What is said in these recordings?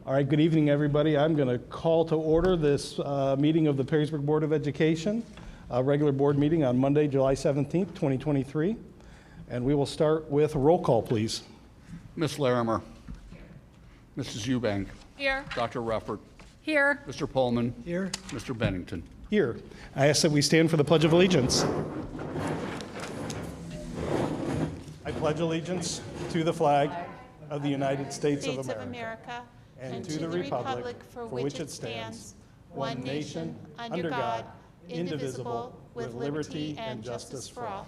All right, good evening, everybody. I'm going to call to order this meeting of the Perrysburg Board of Education, a regular board meeting on Monday, July 17th, 2023. And we will start with roll call, please. Ms. Larimer. Mrs. Eubank. Here. Dr. Ruffert. Here. Mr. Pullman. Here. Mr. Bennington. Here. I ask that we stand for the Pledge of Allegiance. I pledge allegiance to the flag of the United States of America and to the republic for which it stands, one nation, under God, indivisible, with liberty and justice for all.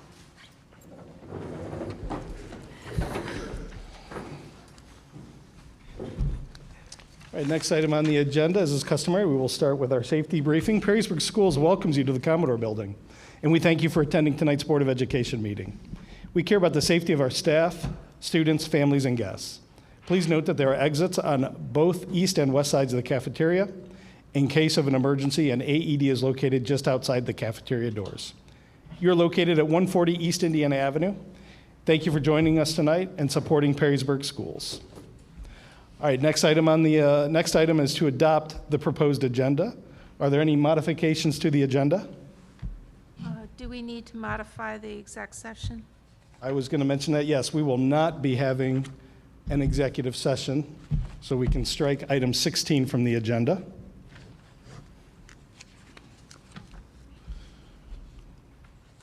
All right, next item on the agenda, as is customary, we will start with our safety briefing. Perrysburg Schools welcomes you to the Commodore Building, and we thank you for attending tonight's Board of Education meeting. We care about the safety of our staff, students, families, and guests. Please note that there are exits on both east and west sides of the cafeteria. In case of an emergency, an AED is located just outside the cafeteria doors. You're located at 140 East Indiana Avenue. Thank you for joining us tonight and supporting Perrysburg Schools. All right, next item is to adopt the proposed agenda. Are there any modifications to the agenda? Do we need to modify the exec session? I was going to mention that, yes, we will not be having an executive session, so we can strike item 16 from the agenda.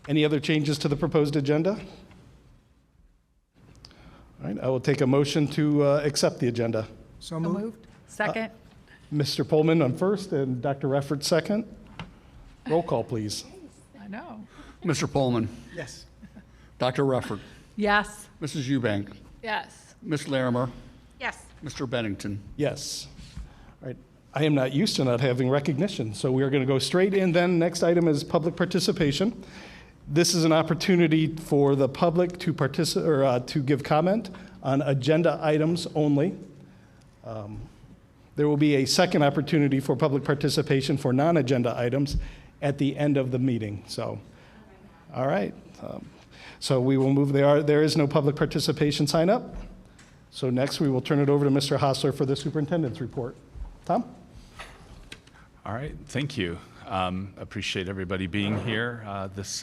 Any other changes to the proposed agenda? All right, I will take a motion to accept the agenda. So moved. Second. Mr. Pullman on first and Dr. Reffert second. Roll call, please. I know. Mr. Pullman. Yes. Dr. Ruffert. Yes. Mrs. Eubank. Yes. Ms. Larimer. Yes. Mr. Bennington. Yes. All right. I am not used to not having recognition, so we are going to go straight in then. Next item is public participation. This is an opportunity for the public to participate or to give comment on agenda items only. There will be a second opportunity for public participation for non-agenda items at the end of the meeting. So, all right. So we will move. There is no public participation sign up. So next we will turn it over to Mr. Hostler for the superintendent's report. Tom? All right, thank you. Appreciate everybody being here this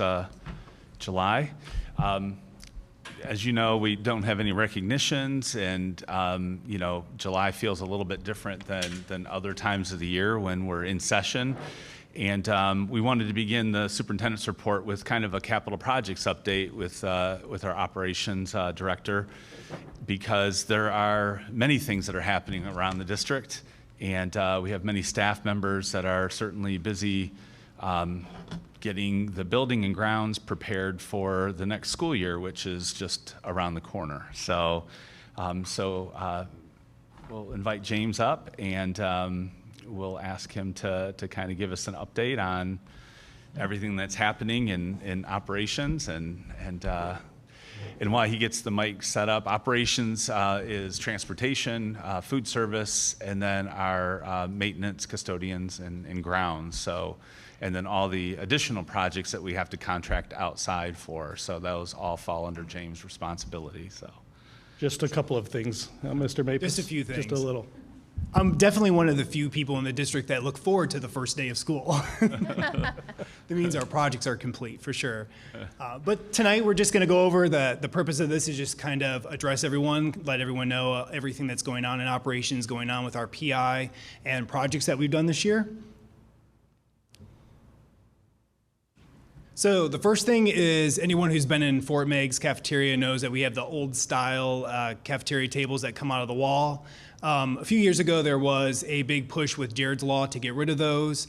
July. As you know, we don't have any recognitions, and July feels a little bit different than other times of the year when we're in session. And we wanted to begin the superintendent's report with kind of a capital projects update with our operations director, because there are many things that are happening around the district, and we have many staff members that are certainly busy getting the building and grounds prepared for the next school year, which is just around the corner. So, we'll invite James up, and we'll ask him to kind of give us an update on everything that's happening in operations, and while he gets the mic set up, operations is transportation, food service, and then our maintenance, custodians, and grounds. So, and then all the additional projects that we have to contract outside for. So those all fall under James' responsibility. So, Just a couple of things, Mr. Mapes. Just a few things. Just a little. I'm definitely one of the few people in the district that look forward to the first day of school. That means our projects are complete, for sure. But tonight we're just going to go over the purpose of this is just kind of address everyone, let everyone know everything that's going on in operations, going on with our PI and projects that we've done this year. So the first thing is anyone who's been in Fort Meigs cafeteria knows that we have the old style cafeteria tables that come out of the wall. A few years ago, there was a big push with Jared's Law to get rid of those.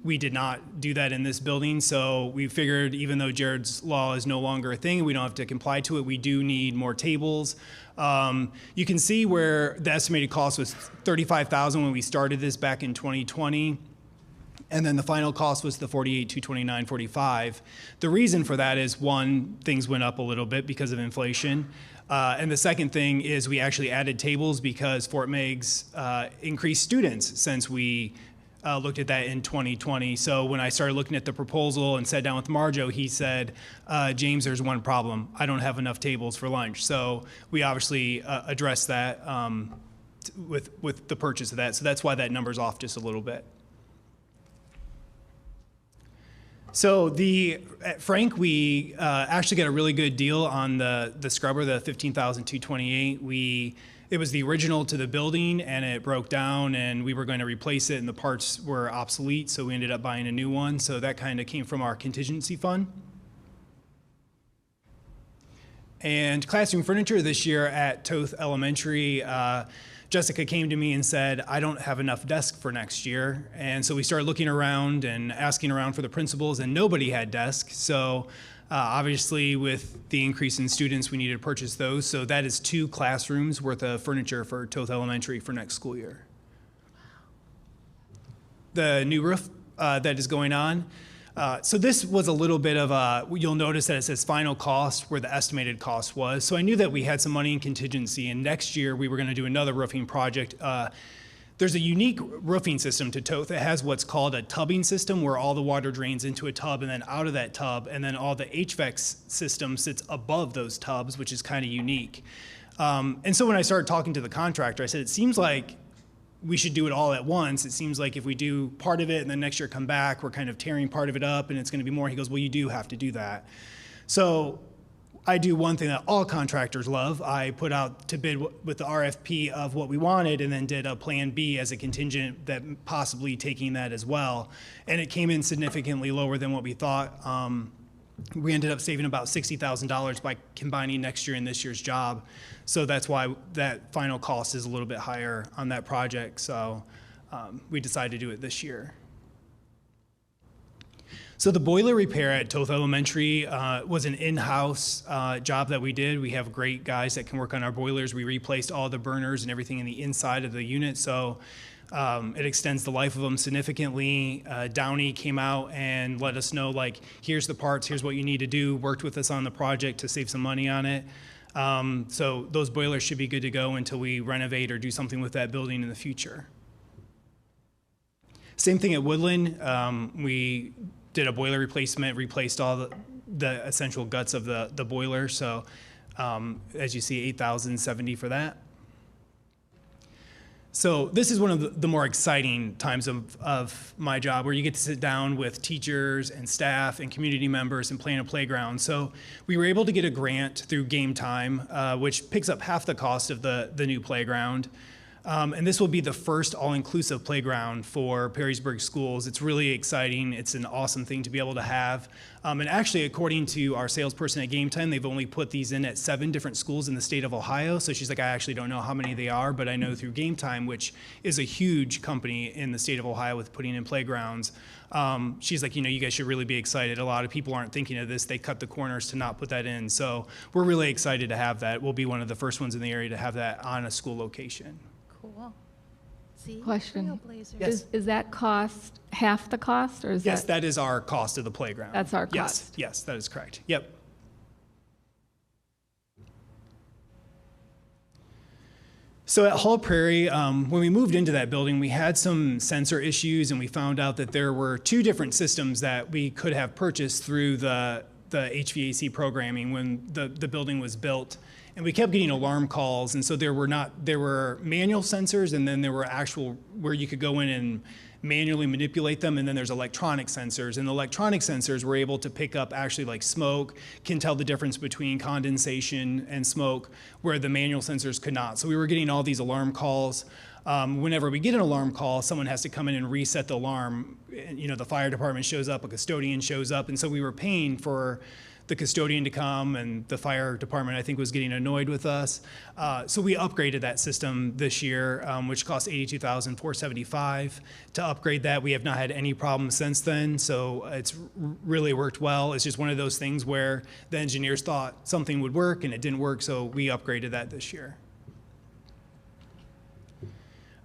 We did not do that in this building, so we figured even though Jared's Law is no longer a thing, we don't have to comply to it, we do need more tables. You can see where the estimated cost was $35,000 when we started this back in 2020. And then the final cost was the $48,229.45. The reason for that is, one, things went up a little bit because of inflation. And the second thing is we actually added tables because Fort Meigs increased students since we looked at that in 2020. So when I started looking at the proposal and sat down with Marjo, he said, James, there's one problem. I don't have enough tables for lunch. So we obviously addressed that with the purchase of that. So that's why that number's off just a little bit. So at Frank, we actually got a really good deal on the scrubber, the $15,228. It was the original to the building, and it broke down, and we were going to replace it, and the parts were obsolete, so we ended up buying a new one. So that kind of came from our contingency fund. And classroom furniture this year at Toth Elementary, Jessica came to me and said, I don't have enough desks for next year. And so we started looking around and asking around for the principals, and nobody had desks. So obviously, with the increase in students, we needed to purchase those. So that is 2 classrooms worth of furniture for Toth Elementary for next school year. The new roof that is going on. So this was a little bit of you'll notice that it says final cost where the estimated cost was. So I knew that we had some money in contingency, and next year we were going to do another roofing project. There's a unique roofing system to Toth. It has what's called a tubbing system where all the water drains into a tub and then out of that tub, and then all the HVAC system sits above those tubs, which is kind of unique. And so when I started talking to the contractor, I said, it seems like we should do it all at once. It seems like if we do part of it and then next year come back, we're kind of tearing part of it up and it's going to be more. He goes, well, you do have to do that. So I do one thing that all contractors love. I put out to bid with the RFP of what we wanted and then did a plan B as a contingent that possibly taking that as well. And it came in significantly lower than what we thought. We ended up saving about $60,000 by combining next year and this year's job. So that's why that final cost is a little bit higher on that project. So we decided to do it this year. So the boiler repair at Toth Elementary was an in-house job that we did. We have great guys that can work on our boilers. We replaced all the burners and everything in the inside of the unit, so it extends the life of them significantly. Downey came out and let us know, like, here's the parts, here's what you need to do, worked with us on the project to save some money on it. So those boilers should be good to go until we renovate or do something with that building in the future. Same thing at Woodland. We did a boiler replacement, replaced all the essential guts of the boiler. So as you see, $8,070 for that. So this is one of the more exciting times of my job, where you get to sit down with teachers and staff and community members and plan a playground. So we were able to get a grant through Game Time, which picks up half the cost of the new playground. And this will be the first all-inclusive playground for Perrysburg schools. It's really exciting. It's an awesome thing to be able to have. And actually, according to our salesperson at Game Time, they've only put these in at 7 different schools in the state of Ohio. So she's like, I actually don't know how many they are, but I know through Game Time, which is a huge company in the state of Ohio with putting in playgrounds. She's like, you guys should really be excited. A lot of people aren't thinking of this. They cut the corners to not put that in. So we're really excited to have that. We'll be one of the first ones in the area to have that on a school location. Cool. See? Question. Trailblazers. Yes. Is that cost half the cost, or is Yes, that? that is our cost of the playground. That's our Yes, cost. yes, that is correct. Yep. So at Hall Prairie, when we moved into that building, we had some sensor issues, and we found out that there were 2 different systems that we could have purchased through the HVAC programming when the building was built. And we kept getting alarm calls, and so there were manual sensors, and then there were actual where you could go in and manually manipulate them, and then there's electronic sensors. And the electronic sensors were able to pick up actually like smoke, can tell the difference between condensation and smoke, where the manual sensors could not. So we were getting all these alarm calls. Whenever we get an alarm call, someone has to come in and reset the alarm. The fire department shows up, a custodian shows up, and so we were paying for the custodian to come, and the fire department, I think, was getting annoyed with us. So we upgraded that system this year, which cost $82,475 to upgrade that. We have not had any problems since then, so it's really worked well. It's just one of those things where the engineers thought something would work, and it didn't work, so we upgraded that this year.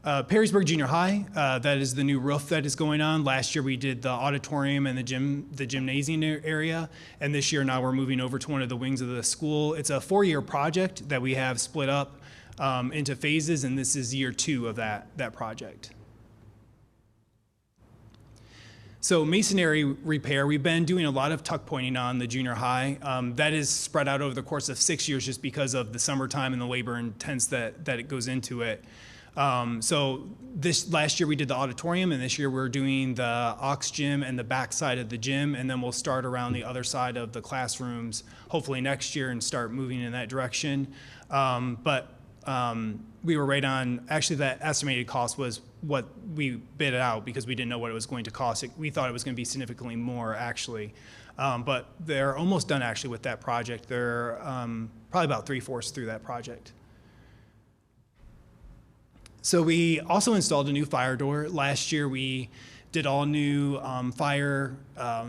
Perrysburg Junior High, that is the new roof that is going on. Last year we did the auditorium and the gymnasium area, and this year now we're moving over to one of the wings of the school. It's a 4-year project that we have split up into phases, and this is year 2 of that project. So masonry repair, we've been doing a lot of tuck pointing on the junior high. That is spread out over the course of 6 years just because of the summertime and the labor intense that it goes into it. So this last year we did the auditorium, and this year we're doing the aux gym and the back side of the gym, and then we'll start around the other side of the classrooms hopefully next year and start moving in that direction. We were right on, actually that estimated cost was what we bid it out because we didn't know what it was going to cost. We thought it was going to be significantly more actually. But they're almost done actually with that project. They're probably about 3/4 through that project. So we also installed a new fire door. Last year we did all new fire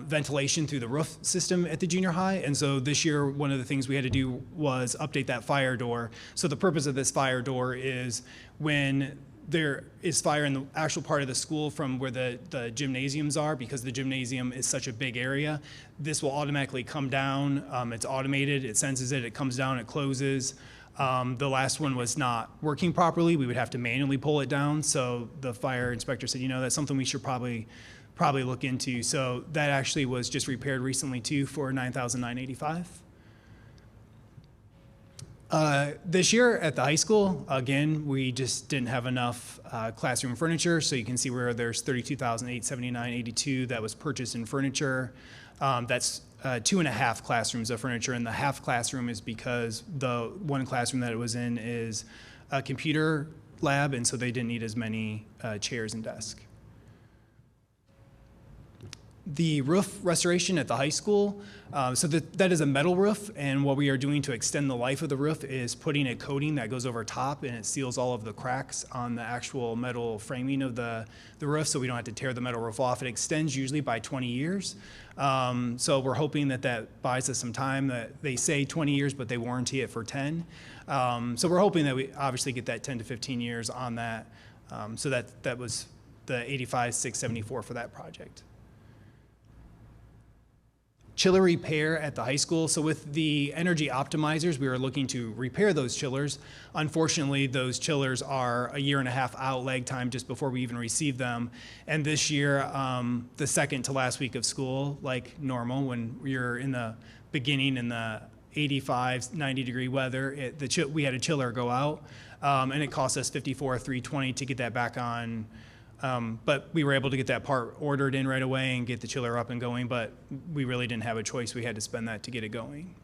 ventilation through the roof system at the junior high. And so this year, one of the things we had to do was update that fire door. So the purpose of this fire door is when there is fire in the actual part of the school from where the gymnasiums are, because the gymnasium is such a big area, this will automatically come down. It's automated, it senses it, it comes down, it closes. The last one was not working properly. We would have to manually pull it down. So the fire inspector said, that's something we should probably look into. So that actually was just repaired recently too for $9,985. This year at the high school, again, we just didn't have enough classroom furniture. So you can see where there's $32,879.82 that was purchased in furniture. That's 2.5 classrooms of furniture, and the half classroom is because the one classroom that it was in is a computer lab, and so they didn't need as many chairs and desks. The roof restoration at the high school, so that is a metal roof, and what we are doing to extend the life of the roof is putting a coating that goes over top and it seals all of the cracks on the actual metal framing of the roof, so we don't have to tear the metal roof off. It extends usually by 20 years. So we're hoping that buys us some time. That they say 20 years, but they warranty it for 10. So we're hoping that we obviously get that 10 to 15 years on that. So that was the $85,674 for that project. Chiller repair at the high school. So with the energy optimizers, we were looking to repair those chillers. Unfortunately, those chillers are 1.5 years out lag time just before we even receive them. And this year, the second to last week of school, like normal, when you're in the beginning in the 85, 90 degree weather, we had a chiller go out, and it cost us $54,320 to get that back on. But we were able to get that part ordered in right away and get the chiller up and going, but we really didn't have a choice. We had to spend that to get it going.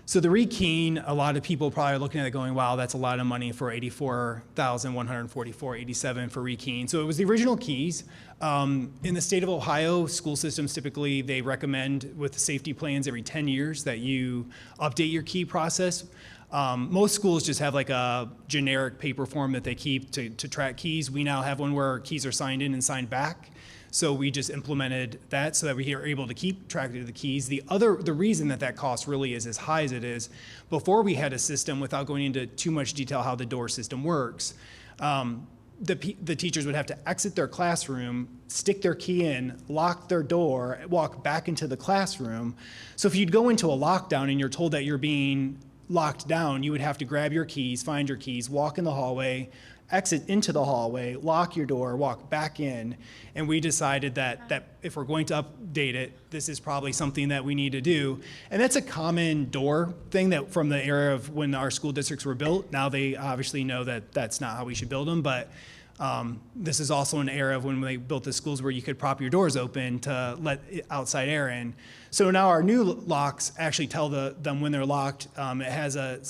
So the rekeying, a lot of people probably are looking at it going, wow, that's a lot of money for $84,144.87 for rekeying. So it was the original keys. In the state of Ohio, school systems typically, they recommend with safety plans every 10 years that you update your key process. Most schools just have like a generic paper form that they keep to track keys. We now have one where keys are signed in and signed back. So we just implemented that so that we are able to keep track of the keys. The reason that cost really is as high as it is, before we had a system, without going into too much detail how the door system works, the teachers would have to exit their classroom, stick their key in, lock their door, walk back into the classroom. So if you'd go into a lockdown and you're told that you're being locked down, you would have to grab your keys, find your keys, walk in the hallway, exit into the hallway, lock your door, walk back in. And we decided that if we're going to update it, this is probably something that we need to do. And that's a common door thing that from the era of when our school districts were built. Now they obviously know that that's not how we should build them, but this is also an era of when they built the schools where you could prop your doors open to let outside air in. So now our new locks actually tell them when they're locked. It has a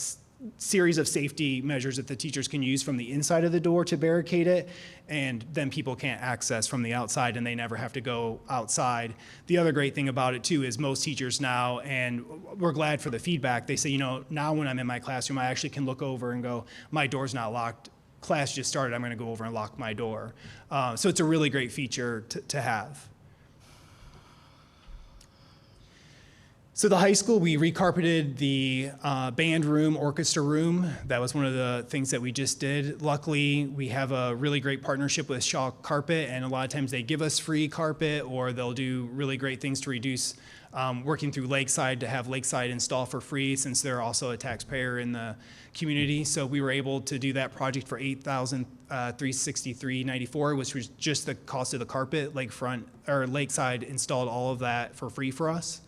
series of safety measures that the teachers can use from the inside of the door to barricade it, and then people can't access from the outside and they never have to go outside. The other great thing about it too is most teachers now, and we're glad for the feedback, they say, now when I'm in my classroom, I actually can look over and go, my door's not locked. Class just started, I'm going to go over and lock my door. So it's a really great feature to have. So the high school, we recarpeted the band room, orchestra room. That was one of the things that we just did. Luckily, we have a really great partnership with Shaw Carpet, and a lot of times they give us free carpet, or they'll do really great things to reduce working through Lakeside, to have Lakeside install for free, since they're also a taxpayer in the community. So we were able to do that project for $8,363.94, which was just the cost of the carpet. Lakeside installed all of that for free for us.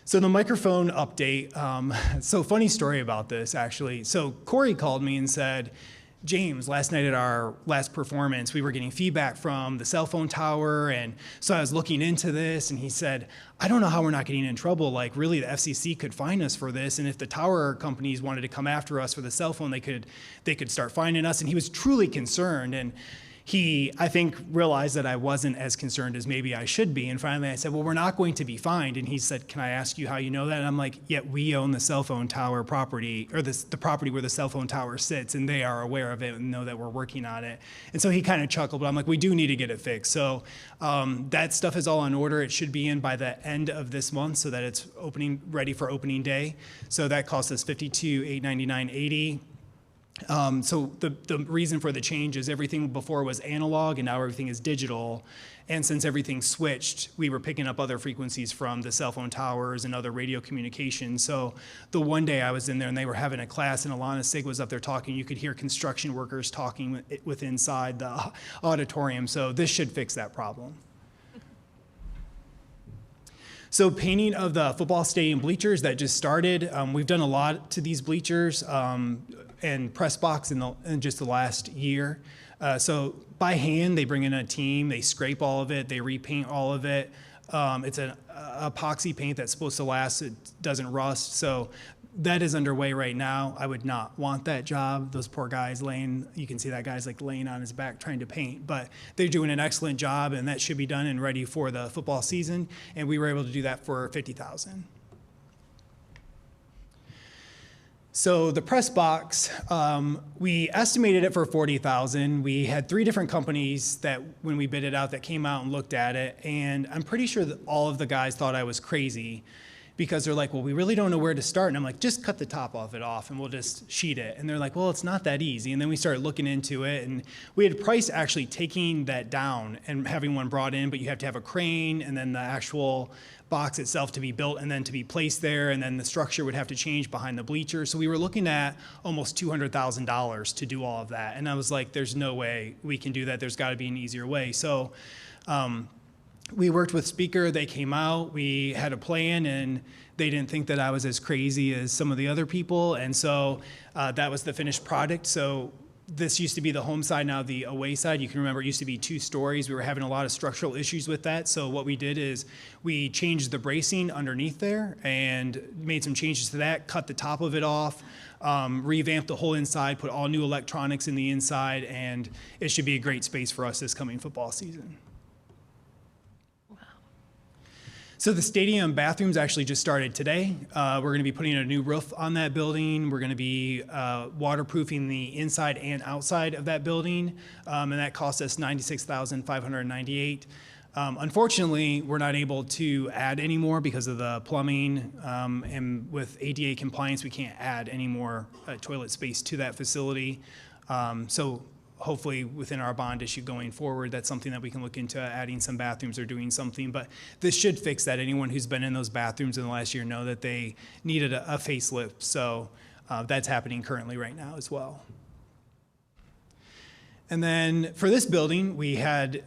So the microphone update, so funny story about this, actually. So Corey called me and said, James, last night at our last performance, we were getting feedback from the cell phone tower, and so I was looking into this, and he said, I don't know how we're not getting in trouble. Like, really, the FCC could fine us for this, and if the tower companies wanted to come after us for the cell phone, they could start fining us, and he was truly concerned, and he, I think, realized that I wasn't as concerned as maybe I should be. And finally I said, well, we're not going to be fined. And he said, can I ask you how you know that? And I'm like, yeah, we own the cell phone tower property, or the property where the cell phone tower sits, and they are aware of it and know that we're working on it. And so he kind of chuckled, but I'm like, we do need to get it fixed. So that stuff is all in order. It should be in by the end of this month so that it's ready for opening day. So that cost us $52,899.80. So the reason for the change is everything before was analog and now everything is digital. And since everything switched, we were picking up other frequencies from the cell phone towers and other radio communications. So the one day I was in there and they were having a class and Alana Sig was up there talking, you could hear construction workers talking with inside the auditorium. So this should fix that problem. So painting of the football stadium bleachers that just started. We've done a lot to these bleachers and press box in just the last year. So by hand, they bring in a team, they scrape all of it, they repaint all of it. It's an epoxy paint that's supposed to last, it doesn't rust. So that is underway right now. I would not want that job. Those poor guys you can see that guy's like laying on his back trying to paint, but they're doing an excellent job and that should be done and ready for the football season. And we were able to do that for $50,000. So the press box, we estimated it for $40,000. We had 3 different companies that when we bid it out that came out and looked at it. And I'm pretty sure that all of the guys thought I was crazy because they're like, well, we really don't know where to start. And I'm like, just cut the top of it off and we'll just sheet it. And they're like, well, it's not that easy. And then we started looking into it and we had priced actually taking that down and having one brought in, but you have to have a crane and then the actual box itself to be built and then to be placed there. And then the structure would have to change behind the bleachers. So we were looking at almost $200,000 to do all of that. And I was like, there's no way we can do that. There's gotta be an easier way. So, we worked with Speaker, they came out, we had a plan, and they didn't think that I was as crazy as some of the other people, and so that was the finished product. So this used to be the home side, now the away side. You can remember it used to be 2 stories. We were having a lot of structural issues with that, so what we did is we changed the bracing underneath there and made some changes to that, cut the top of it off, revamped the whole inside, put all new electronics in the inside, and it should be a great space for us this coming football season. So the stadium bathrooms actually just started today. We're going to be putting a new roof on that building. We're going to be waterproofing the inside and outside of that building, and that cost us $96,598. Unfortunately, we're not able to add any more because of the plumbing, and with ADA compliance, we can't add any more toilet space to that facility. So hopefully within our bond issue going forward, that's something that we can look into, adding some bathrooms or doing something. But this should fix that. Anyone who's been in those bathrooms in the last year know that they needed a facelift. So that's happening currently right now as well. And then for this building, we had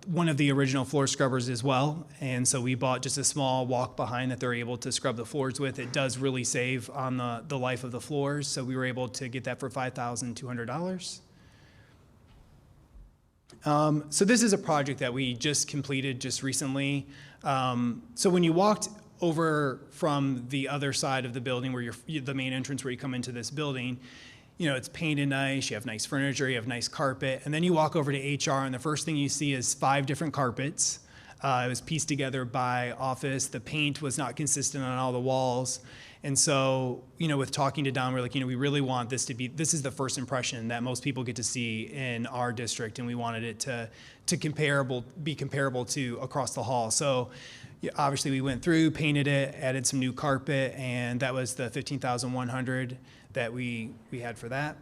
one of the original floor scrubbers as well. And so we bought just a small walk behind that they're able to scrub the floors with. It does really save on the life of the floors. So we were able to get that for $5,200. So this is a project that we just completed just recently. So when you walked over from the other side of the building where the main entrance where you come into this building, you know, it's painted nice, you have nice furniture, you have nice carpet, and then you walk over to HR and the first thing you see is 5 different carpets. It was pieced together by office. The paint was not consistent on all the walls. And so, you know, with talking to Don, we're like, you know, we really want this to be, this is the first impression that most people get to see in our district, and we wanted it to be comparable to across the hall. So yeah, obviously we went through, painted it, added some new carpet, and that was the $15,100 that we had for that.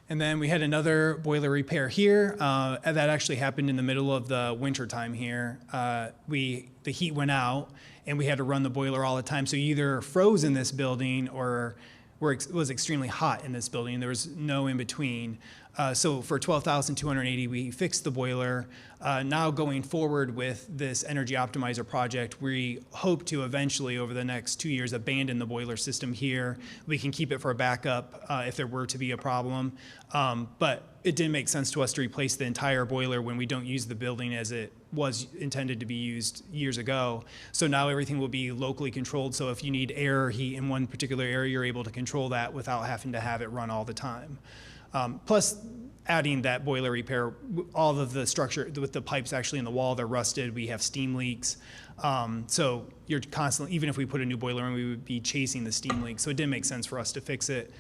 And then we had another boiler repair here. That actually happened in the middle of the winter time here. The heat went out and we had to run the boiler all the time. So you either froze in this building or was extremely hot in this building. There was no in between. So for $12,280, we fixed the boiler. Now going forward with this energy optimizer project, we hope to eventually, over the next 2 years, abandon the boiler system here. We can keep it for a backup if there were to be a problem. But it didn't make sense to us to replace the entire boiler when we don't use the building as it was intended to be used years ago. So now everything will be locally controlled. So if you need air or heat in one particular area, you're able to control that without having to have it run all the time. Plus, adding that boiler repair, all of the structure with the pipes actually in the wall, they're rusted. We have steam leaks. So you're constantly, even if we put a new boiler in, we would be chasing the steam leaks. So it didn't make sense for us to fix it.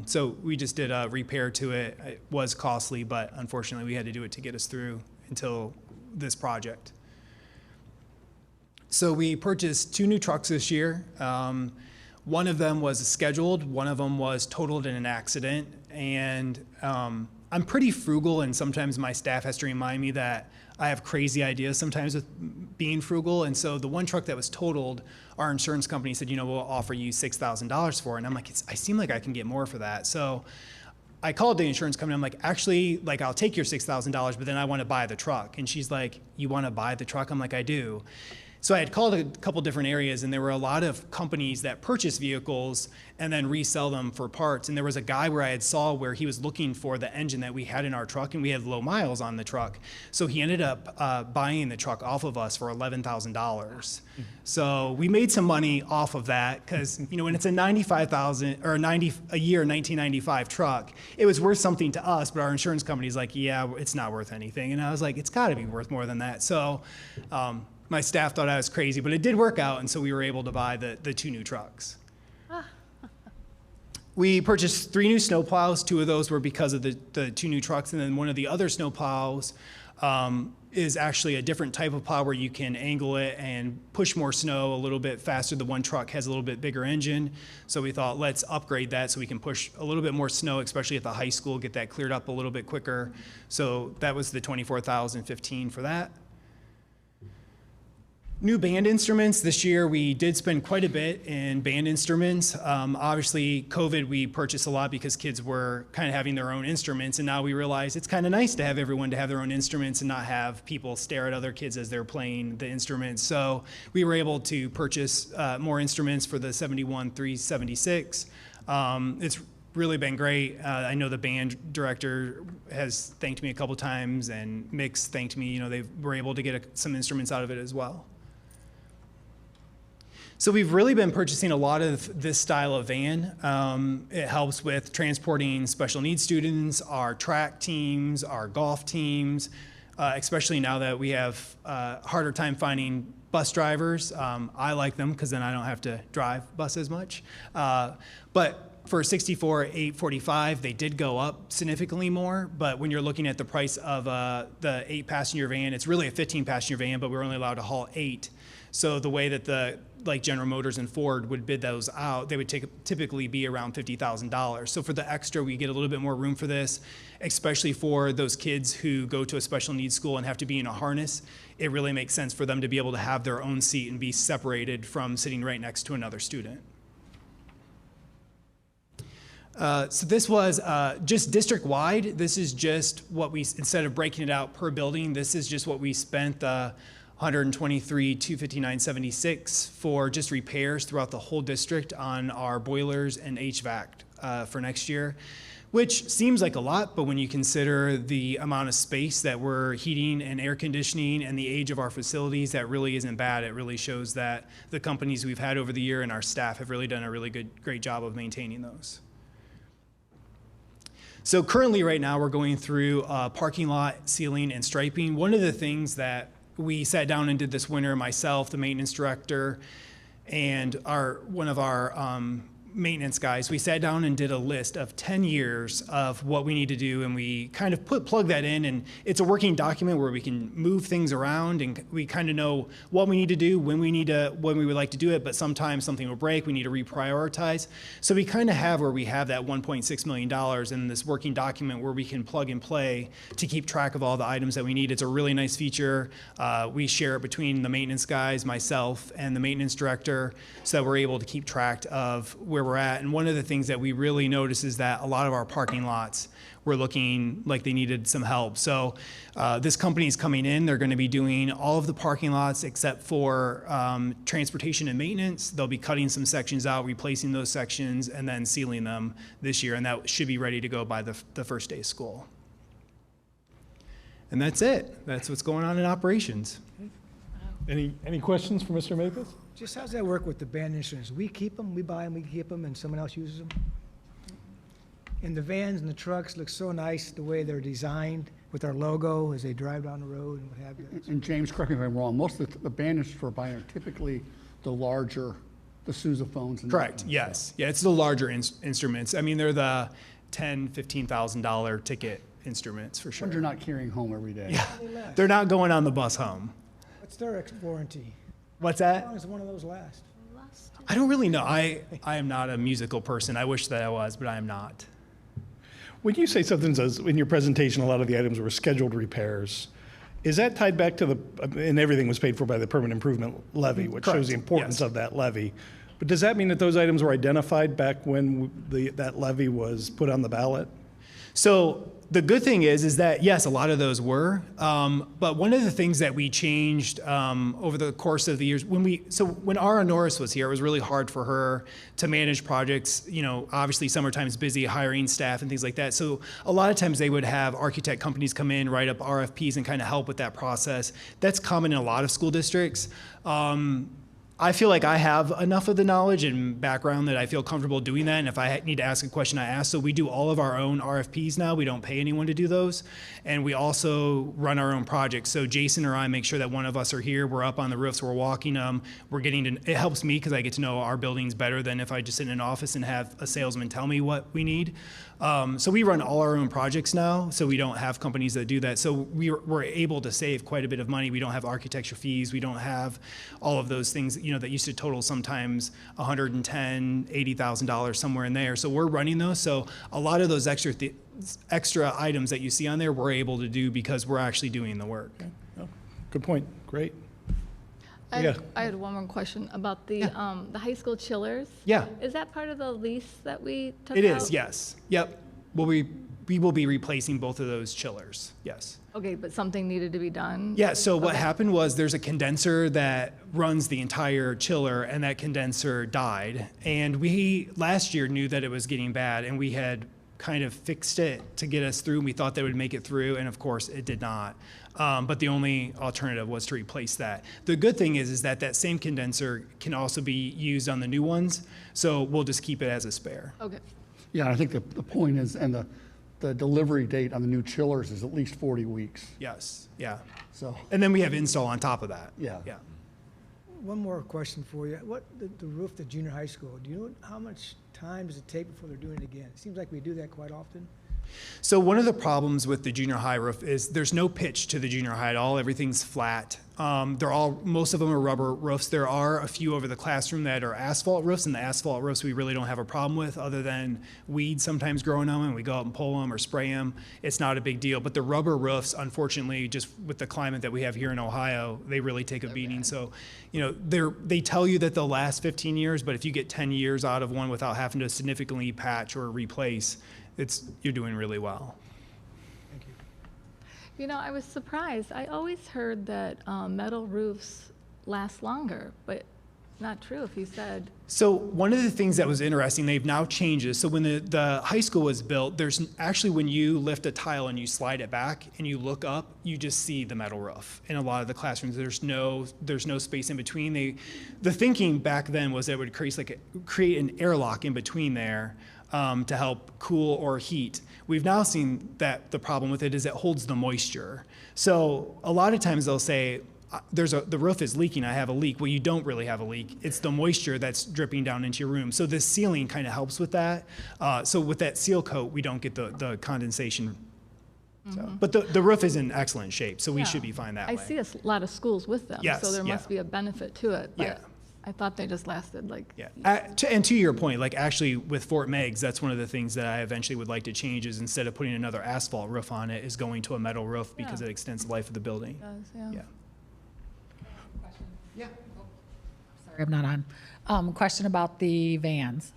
So we just did a repair to it. It was costly, but unfortunately we had to do it to get us through until this project. So we purchased 2 new trucks this year. One of them was scheduled, one of them was totaled in an accident, and I'm pretty frugal, and sometimes my staff has to remind me that I have crazy ideas sometimes with being frugal. And so the one truck that was totaled, our insurance company said, we'll offer you $6,000 for it. And I'm like, I seem like I can get more for that. So I called the insurance company. I'm like, actually, I'll take your $6,000, but then I want to buy the truck. And she's like, you want to buy the truck? I'm like, I do. So I had called a couple different areas, and there were a lot of companies that purchase vehicles and then resell them for parts. And there was a guy where I had saw where he was looking for the engine that we had in our truck, and we had low miles on the truck. So he ended up buying the truck off of us for $11,000. So we made some money off of that because, when it's a $95,000 or a year 1995 truck, it was worth something to us, but our insurance company's like, yeah, it's not worth anything. And I was like, it's got to be worth more than that. So my staff thought I was crazy, but it did work out, and so we were able to buy the 2 new trucks. We purchased 3 new snowplows. 2 of those were because of the 2 new trucks, and then one of the other snowplows is actually a different type of plow where you can angle it and push more snow a little bit faster. The one truck has a little bit bigger engine, so we thought let's upgrade that so we can push a little bit more snow, especially at the high school, get that cleared up a little bit quicker. So that was the $24,015 for that. New band instruments. This year we did spend quite a bit in band instruments. Obviously, COVID, we purchased a lot because kids were kind of having their own instruments, and now we realize it's kind of nice to have everyone to have their own instruments and not have people stare at other kids as they're playing the instruments. So we were able to purchase more instruments for the 71-376. It's really been great. I know the band director has thanked me a couple times, and Mick's thanked me. They were able to get some instruments out of it as well. So we've really been purchasing a lot of this style of van. It helps with transporting special needs students, our track teams, our golf teams, especially now that we have a harder time finding bus drivers. I like them because then I don't have to drive bus as much. But for 64, 845, they did go up significantly more. But when you're looking at the price of the 8-passenger van, it's really a 15-passenger van, but we're only allowed to haul 8. So the way that like General Motors and Ford would bid those out, they would typically be around $50,000. So for the extra, we get a little bit more room for this, especially for those kids who go to a special needs school and have to be in a harness. It really makes sense for them to be able to have their own seat and be separated from sitting right next to another student. So this was just district-wide. This is just what we, instead of breaking it out per building, this is just what we spent $123,259.76 for just repairs throughout the whole district on our boilers and HVAC for next year, which seems like a lot, but when you consider the amount of space that we're heating and air conditioning and the age of our facilities, that really isn't bad. It really shows that the companies we've had over the year and our staff have really done a really great job of maintaining those. So currently right now we're going through parking lot sealing and striping. One of the things that we sat down and did this winter, myself, the maintenance director, and one of our maintenance guys, we sat down and did a list of 10 years of what we need to do, and we kind of plug that in, and it's a working document where we can move things around, and we kind of know what we need to do, when we would like to do it, but sometimes something will break, we need to reprioritize. So we kind of have where we have that $1.6 million in this working document where we can plug and play to keep track of all the items that we need. It's a really nice feature. We share it between the maintenance guys, myself, and the maintenance director, so that we're able to keep track of where we're at. And one of the things that we really noticed is that a lot of our parking lots were looking like they needed some help. So this company is coming in. They're going to be doing all of the parking lots except for transportation and maintenance. They'll be cutting some sections out, replacing those sections, and then sealing them this year. And that should be ready to go by the first day of school. And that's it. That's what's going on in operations. Any questions for Mr. Mathis? Just how's that work with the band instruments? We keep them, we buy them, we keep them, and someone else uses them? And the vans and the trucks look so nice the way they're designed with our logo as they drive down the road and what have you. And James, correct me if I'm wrong, most of the band instruments for buying are typically the larger, the sousaphones. And Correct, yes. Yeah, it's the larger instruments. I mean, they're the $10,000, $15,000 ticket instruments for sure. Ones you're not carrying home every day. Yeah, How do they last? they're not going on the bus home. What's their warranty? What's How that? long does one of those last? I don't really know. I am not a musical person. I wish that I was, but I am not. When you say something says, in your presentation, a lot of the items were scheduled repairs, is that tied back to and everything was paid for by the permanent improvement levy, which shows the importance Yes. of that levy. But does that mean that those items were identified back when that levy was put on the ballot? So the good thing is that, yes, a lot of those were. But one of the things that we changed over the course of the years, when Ara Norris was here, it was really hard for her to manage projects. You know, obviously summertime's busy hiring staff and things like that. So a lot of times they would have architect companies come in, write up RFPs and kind of help with that process. That's common in a lot of school districts. I feel like I have enough of the knowledge and background that I feel comfortable doing that. And if I need to ask a question, I ask. So we do all of our own RFPs now. We don't pay anyone to do those. And we also run our own projects. So Jason or I make sure that one of us are here. We're up on the roofs. We're walking them. We're getting to, it helps me because I get to know our buildings better than if I just sit in an office and have a salesman tell me what we need. So we run all our own projects now, so we don't have companies that do that. So we're able to save quite a bit of money. We don't have architecture fees. We don't have all of those things, you know, that used to total sometimes $110,000, $80,000 somewhere in there. So we're running those. So a lot of those extra items that you see on there, we're able to do because we're actually doing the work. Okay. Oh, good point. Great. I Yeah. I had one more question about the high school chillers. Yeah. Is that part of the lease that we took It out? is, yes. Yep. We will be replacing both of those chillers, yes. Okay, but something needed to be done? Yeah, so what happened was there's a condenser that runs the entire chiller, and that condenser died. And we last year knew that it was getting bad, and we had kind of fixed it to get us through, and we thought they would make it through, and of course it did not. But the only alternative was to replace that. The good thing is that same condenser can also be used on the new ones, so we'll just keep it as a spare. Okay. Yeah, I think the point is, and the delivery date on the new chillers is at least 40 weeks. Yes, yeah. So, And then we have install on top of that. Yeah. Yeah. One more question for you. The roof, the junior high school, do you know how much time does it take before they're doing it again? It seems like we do that quite often. So one of the problems with the junior high roof is there's no pitch to the junior high at all. Everything's flat. Most of them are rubber roofs. There are a few over the classroom that are asphalt roofs, and the asphalt roofs we really don't have a problem with other than weeds sometimes growing on them, and we go out and pull them or spray them. It's not a big deal. But the rubber roofs, unfortunately, just with the climate that we have here in Ohio, they really take a beating. So, you know, they tell you that they'll last 15 years, but if you get 10 years out of one without having to significantly patch or replace, you're doing really well. Thank you. You know, I was surprised. I always heard that metal roofs last longer, but not true if you said. So one of the things that was interesting, they've now changed it. So when the high school was built, there's actually, when you lift a tile and you slide it back and you look up, you just see the metal roof. In a lot of the classrooms, there's no space in between. The thinking back then was that it would create an airlock in between there to help cool or heat. We've now seen that the problem with it is it holds the moisture. So a lot of times they'll say, the roof is leaking, I have a leak. Well, you don't really have a leak. It's the moisture that's dripping down into your room. So the sealing kind of helps with that. So with that seal coat, we don't get the condensation. So, but the roof is in excellent shape, so we should be fine that way. I see a lot of schools with them, Yes, so there yeah. must be a benefit to it. But Yeah. I thought they just lasted Yeah, and to your point, like actually with Fort Meigs, that's one of the things that I eventually would like to change is instead of putting another asphalt roof on it, is going to a metal roof because Yeah. it extends the life of the building. Does, Yeah. Yeah. Sorry, I'm not on. Question about the vans.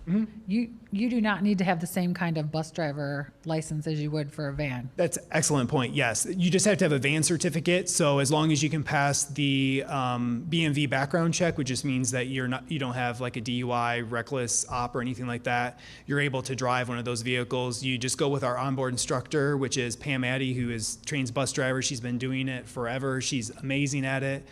You do not need to have the same kind of bus driver license as you would for a van. That's an excellent point. Yes, you just have to have a van certificate. So as long as you can pass the BMV background check, which just means that you don't have like a DUI, reckless op, or anything like that, you're able to drive one of those vehicles. You just go with our onboard instructor, which is Pam Addy, who trains bus drivers. She's been doing it forever. She's amazing at it.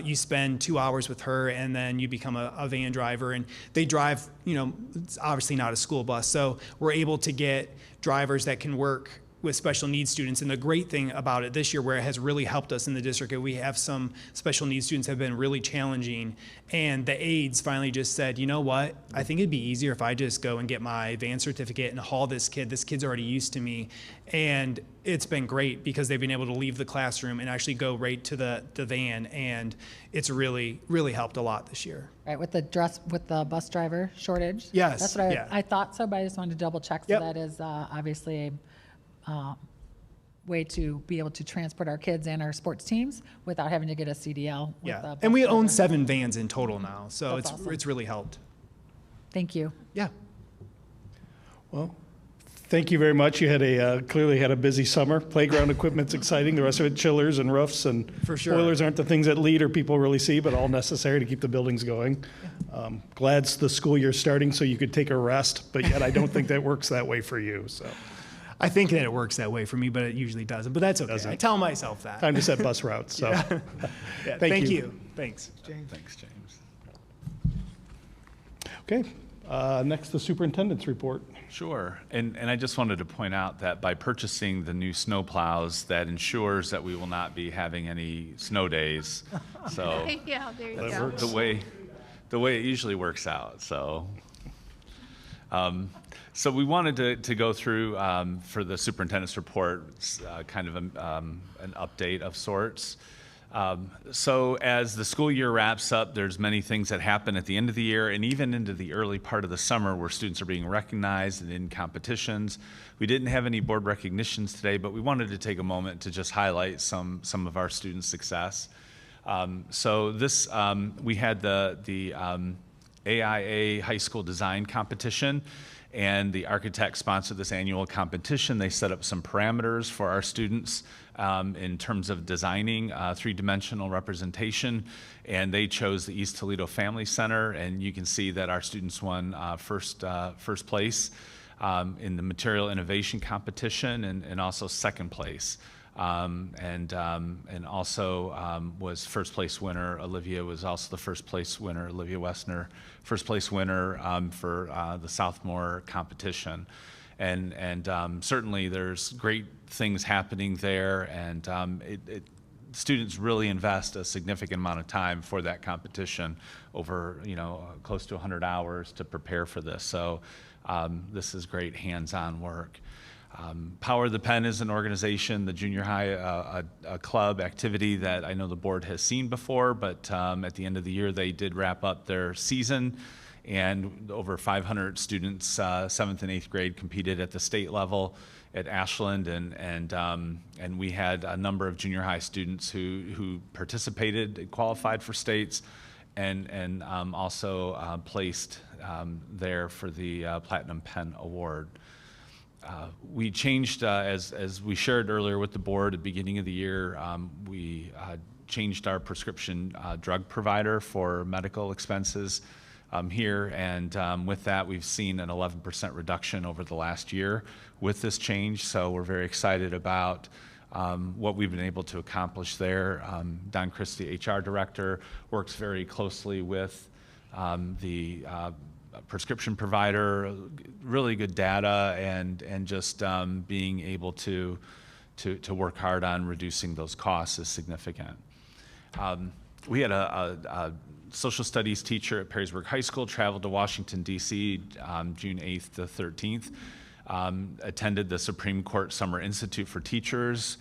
You spend 2 hours with her, and then you become a van driver. And they drive, it's obviously not a school bus. So we're able to get drivers that can work with special needs students. And the great thing about it this year, where it has really helped us in the district, we have some special needs students have been really challenging. And the aides finally just said, you know what? I think it'd be easier if I just go and get my van certificate and haul this kid. This kid's already used to me. And it's been great because they've been able to leave the classroom and actually go right to the van. And it's really, really helped a lot this year. Right, with the bus driver shortage? Yes, That's what yeah. I thought so, but I just wanted to double check. So Yep. that is obviously a way to be able to transport our kids and our sports teams without having to get a CDL. With Yeah. a bus And we own driver. 7 vans in total now. So That's awesome. it's really helped. Thank you. Yeah. Well, thank you very much. You had clearly had a busy summer. Playground equipment's exciting. The rest of it, chillers and roofs and For sure. boilers aren't the things that lead or people really see, but all necessary to keep the buildings going. Glad the school year's starting so you could take a rest, but yet I don't think that works that way for you. So I think that it works that way for me, but it usually doesn't. But that's okay. Doesn't. I tell myself that. time to set bus routes. So Yeah, thank you. you. Thanks. James. Thanks, James. Okay. Next, the superintendent's report. Sure. And I just wanted to point out that by purchasing the new snow plows, that ensures that we will not be having any snow days. So Yeah, there you That go. works. the way it usually works out. So so we wanted to go through for the superintendent's report, kind of an update of sorts. So as the school year wraps up, there's many things that happen at the end of the year and even into the early part of the summer where students are being recognized and in competitions. We didn't have any board recognitions today, but we wanted to take a moment to just highlight some of our students' success. So this, we had the AIA High School Design Competition, and the architect sponsored this annual competition. They set up some parameters for our students in terms of designing three-dimensional representation, and they chose the East Toledo Family Center, and you can see that our students won first place in the material innovation competition and also second place. And also was first place winner. Olivia was also the first place winner. Olivia Wessner, first place winner for the sophomore competition. And certainly there's great things happening there, and students really invest a significant amount of time for that competition, over close to 100 hours to prepare for this. So this is great hands-on work. Power the Pen is an organization, the junior high a club activity that I know the board has seen before, but at the end of the year they did wrap up their season, and over 500 students, 7th and 8th grade, competed at the state level at Ashland, and we had a number of junior high students who participated and qualified for states, and also placed there for the Platinum Pen Award. We changed, as we shared earlier with the board at the beginning of the year, we changed our prescription drug provider for medical expenses here, and with that we've seen an 11% reduction over the last year with this change, so we're very excited about what we've been able to accomplish there. Don Christie, HR director, works very closely with the prescription provider, really good data, and just being able to work hard on reducing those costs is significant. We had a social studies teacher at Perrysburg High School traveled to Washington, D.C. June 8th to 13th, attended the Supreme Court Summer Institute for Teachers.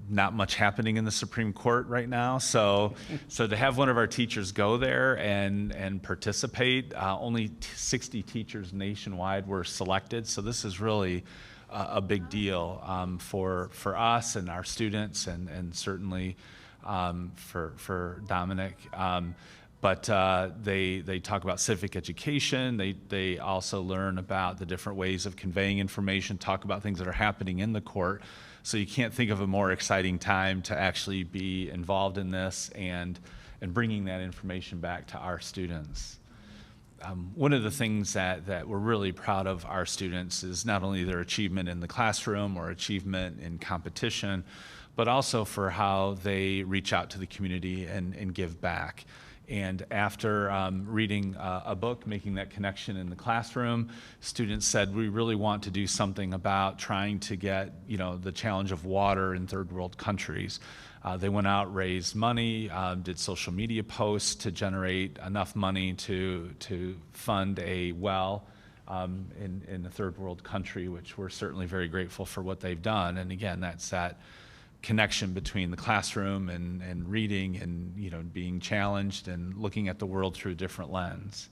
Not much happening in the Supreme Court right now, so to have one of our teachers go there and participate, only 60 teachers nationwide were selected, so this is really a big deal for us and our students, and certainly for Dominic. But they talk about civic education. They also learn about the different ways of conveying information, talk about things that are happening in the court. So you can't think of a more exciting time to actually be involved in this and bringing that information back to our students. One of the things that we're really proud of our students is not only their achievement in the classroom or achievement in competition, but also for how they reach out to the community and give back. And after reading a book, making that connection in the classroom, students said, we really want to do something about trying to get, the challenge of water in third world countries. They went out, raised money, did social media posts to generate enough money to fund a well in a third world country, which we're certainly very grateful for what they've done. And again, that's that connection between the classroom and reading and being challenged and looking at the world through a different lens.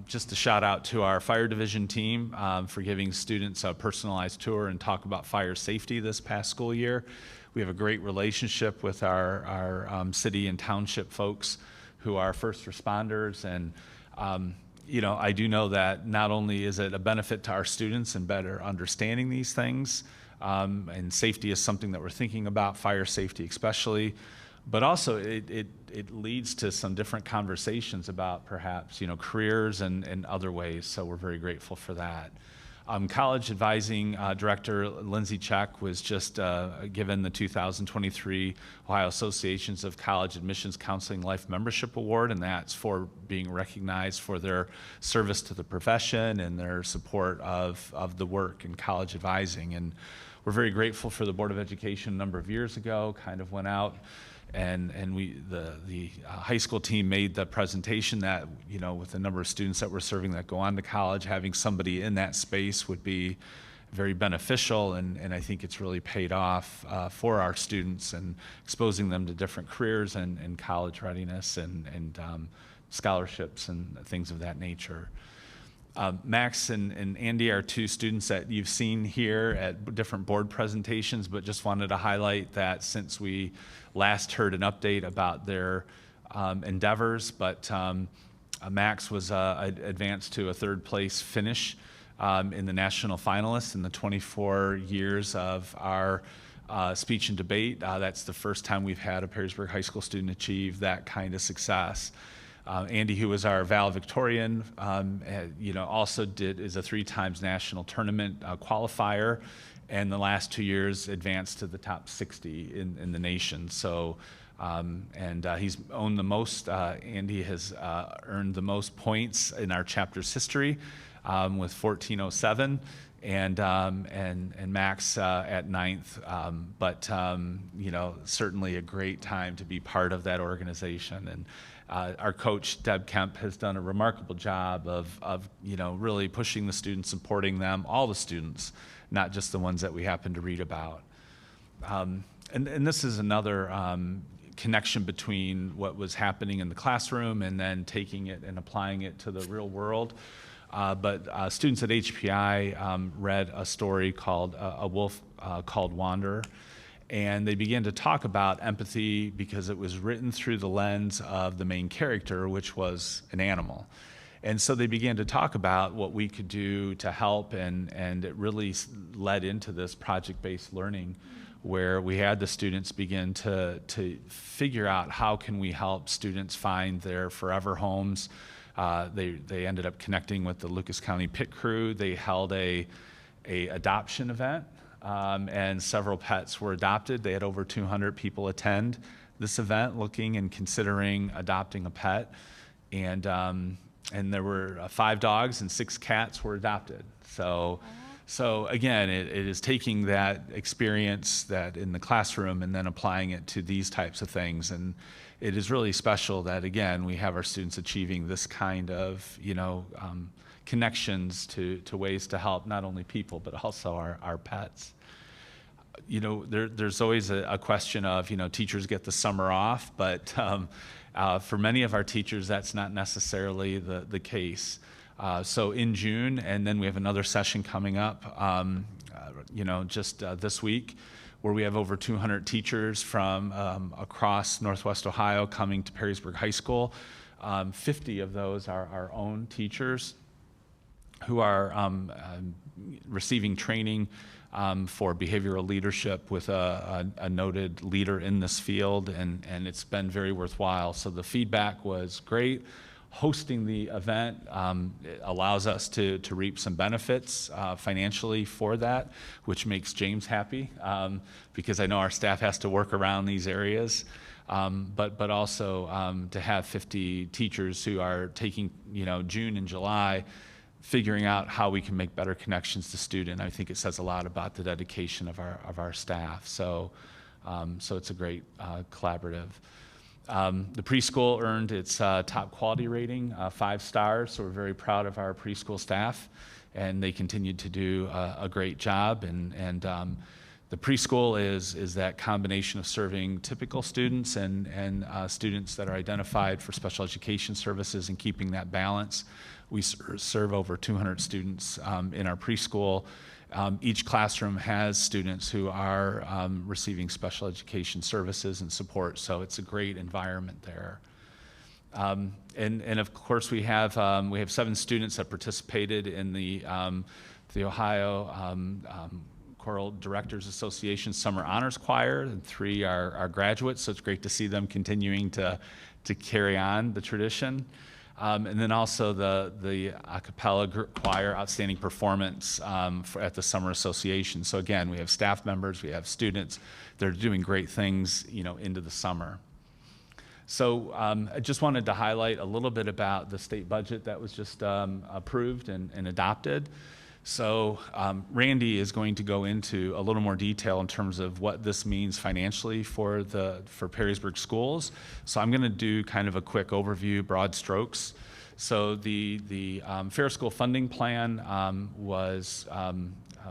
Just a shout out to our fire division team for giving students a personalized tour and talk about fire safety this past school year. We have a great relationship with our city and township folks who are first responders, and I do know that not only is it a benefit to our students and better understanding these things, and safety is something that we're thinking about, fire safety especially, but also it leads to some different conversations about perhaps careers and other ways, so we're very grateful for that. College Advising Director Lindsay Check was just given the 2023 Ohio Associations of College Admissions Counseling Life Membership Award, and that's for being recognized for their service to the profession and their support of the work in college advising. And we're very grateful for the Board of Education a number of years ago, kind of went out and the high school team made the presentation that, with the number of students that we're serving that go on to college, having somebody in that space would be very beneficial, and I think it's really paid off for our students and exposing them to different careers and college readiness and scholarships and things of that nature. Max and Andy are two students that you've seen here at different board presentations, but just wanted to highlight that since we last heard an update about their endeavors. But Max was advanced to a third place finish in the national finalists in the 24 years of our speech and debate. That's the first time we've had a Perrysburg High School student achieve that kind of success. Andy, who was our valedictorian, also is a 3 times national tournament qualifier, and the last 2 years advanced to the top 60 in the nation. So, he's owned the most. Andy has earned the most points in our chapter's history with 1407. And Max at 9th, but certainly a great time to be part of that organization. And our coach Deb Kemp has done a remarkable job of really pushing the students, supporting them, all the students, not just the ones that we happen to read about. And this is another connection between what was happening in the classroom and then taking it and applying it to the real world. But students at HPI read a story called A Wolf Called Wanderer, and they began to talk about empathy because it was written through the lens of the main character, which was an animal. And so they began to talk about what we could do to help, and it really led into this project-based learning where we had the students begin to figure out how can we help students find their forever homes. They ended up connecting with the Lucas County Pit Crew. They held a adoption event, and several pets were adopted. They had over 200 people attend this event looking and considering adopting a pet. And there were 5 dogs and 6 cats were adopted. So again, it is taking that experience that in the classroom and then applying it to these types of things. And it is really special that, again, we have our students achieving this kind of, connections to ways to help not only people, but also our pets. There's always a question of, teachers get the summer off, but for many of our teachers, that's not necessarily the case. So in June, and then we have another session coming up, just this week, where we have over 200 teachers from across Northwest Ohio coming to Perrysburg High School. 50 of those are our own teachers who are receiving training for behavioral leadership with a noted leader in this field, and it's been very worthwhile. So the feedback was great. Hosting the event it allows us to reap some benefits financially for that, which makes James happy because I know our staff has to work around these areas. But also to have 50 teachers who are taking, June and July, figuring out how we can make better connections to student. I think it says a lot about the dedication of our staff. So it's a great collaborative. The preschool earned its top quality rating, 5 stars. So we're very proud of our preschool staff, and they continued to do a great job. And the preschool is that combination of serving typical students and students that are identified for special education services and keeping that balance. We serve over 200 students in our preschool. Each classroom has students who are receiving special education services and support, so it's a great environment there. And of course we have 7 students that participated in the Ohio Choral Directors Association Summer Honors Choir, and 3 are graduates, so it's great to see them continuing to carry on the tradition. And then also the a cappella choir outstanding performance at the Summer Association. So again, we have staff members, we have students, they're doing great things, into the summer. So I just wanted to highlight a little bit about the state budget that was just approved and adopted. So Randy is going to go into a little more detail in terms of what this means financially for Perrysburg schools. So I'm going to do kind of a quick overview, broad strokes. So the Fair School Funding Plan was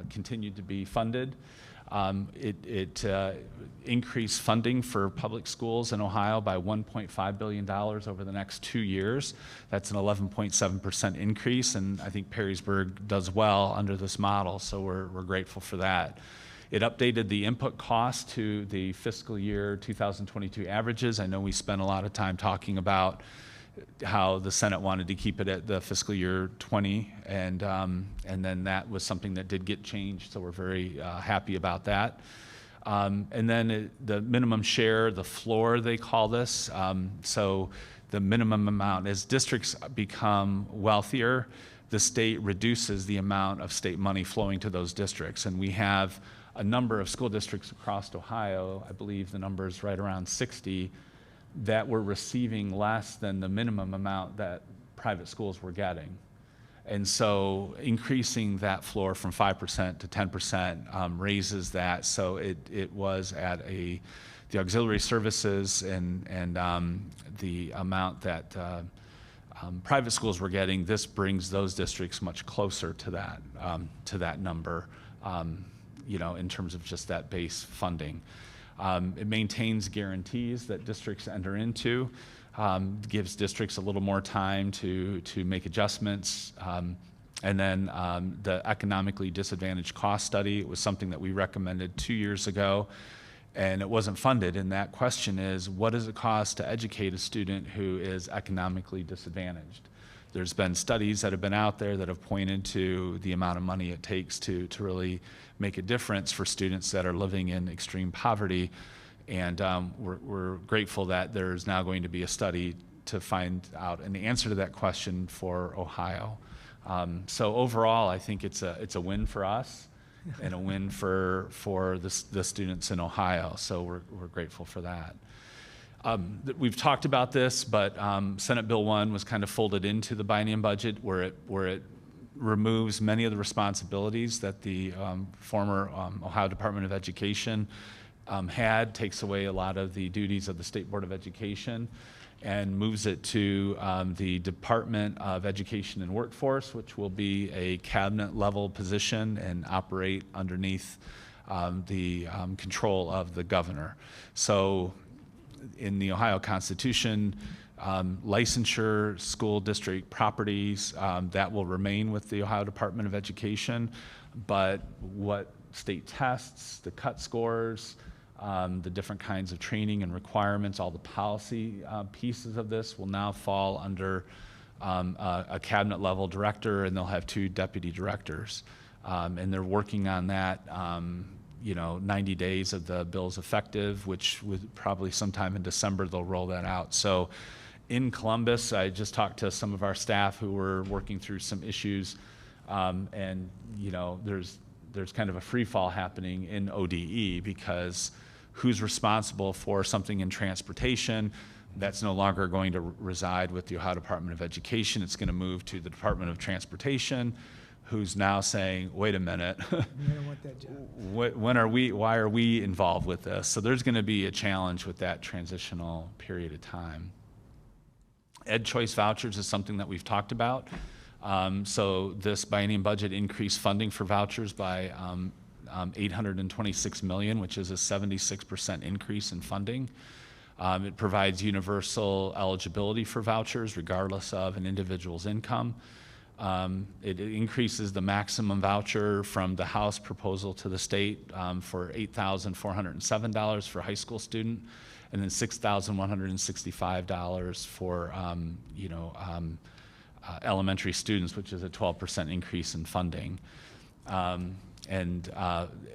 continued to be funded. It increased funding for public schools in Ohio by $1.5 billion over the next 2 years. That's an 11.7% increase, and I think Perrysburg does well under this model, so we're grateful for that. It updated the input cost to the fiscal year 2022 averages. I know we spent a lot of time talking about how the Senate wanted to keep it at the fiscal year 20, and then that was something that did get changed, so we're very happy about that. And then the minimum share, the floor they call this, so the minimum amount, as districts become wealthier, the state reduces the amount of state money flowing to those districts, and we have a number of school districts across Ohio, I believe the number is right around 60, that were receiving less than the minimum amount that private schools were getting. And so increasing that floor from 5% to 10% raises that. So it was at the auxiliary services and the amount that private schools were getting. This brings those districts much closer to that number, in terms of just that base funding. It maintains guarantees that districts enter into, gives districts a little more time to make adjustments. And then the economically disadvantaged cost study was something that we recommended 2 years ago, and it wasn't funded. And that question is, what does it cost to educate a student who is economically disadvantaged? There's been studies that have been out there that have pointed to the amount of money it takes to really make a difference for students that are living in extreme poverty. And we're grateful that there's now going to be a study to find out an answer to that question for Ohio. So overall, I think it's a win for us and a win for the students in Ohio. So we're grateful for that. We've talked about this, but Senate Bill 1 was kind of folded into the biennium budget where it removes many of the responsibilities that the former Ohio Department of Education had, takes away a lot of the duties of the State Board of Education, and moves it to the Department of Education and Workforce, which will be a cabinet level position and operate underneath the control of the governor. So in the Ohio Constitution, licensure, school district properties, that will remain with the Ohio Department of Education. But what state tests, the cut scores, the different kinds of training and requirements, all the policy pieces of this will now fall under a cabinet level director, and they'll have 2 deputy directors. And they're working on that, 90 days of the bill's effective, which would probably sometime in December they'll roll that out. So in Columbus, I just talked to some of our staff who were working through some issues, and there's kind of a free fall happening in ODE because who's responsible for something in transportation? That's no longer going to reside with the Ohio Department of Education. It's going to move to the Department of Transportation, who's now saying, wait a minute, I don't want that job. why are we involved with this? So there's going to be a challenge with that transitional period of time. Ed Choice vouchers is something that we've talked about. So this biennium budget increased funding for vouchers by $826 million, which is a 76% increase in funding. It provides universal eligibility for vouchers regardless of an individual's income. It increases the maximum voucher from the House proposal to the state for $8,407 for a high school student, and then $6,165 for elementary students, which is a 12% increase in funding. And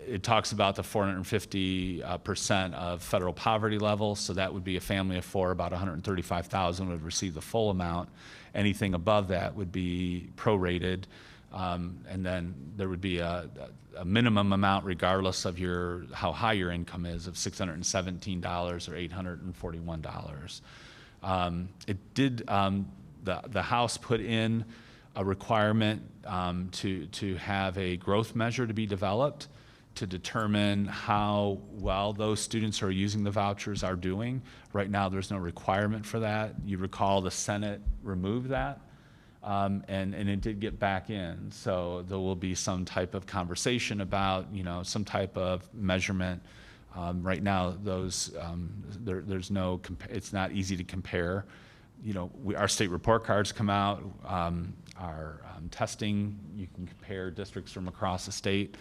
it talks about the 450% of federal poverty level, so that would be a family of 4, about 135,000 would receive the full amount. Anything above that would be prorated, and then there would be a minimum amount regardless of how high your income is, of $617 or $841. The House put in a requirement to have a growth measure to be developed to determine how well those students who are using the vouchers are doing. Right now, there's no requirement for that. You recall the Senate removed that, and it did get back in. So there will be some type of conversation about, some type of measurement. Right now, there's no, it's not easy to compare. Our state report cards come out, our testing, you can compare districts from across the state.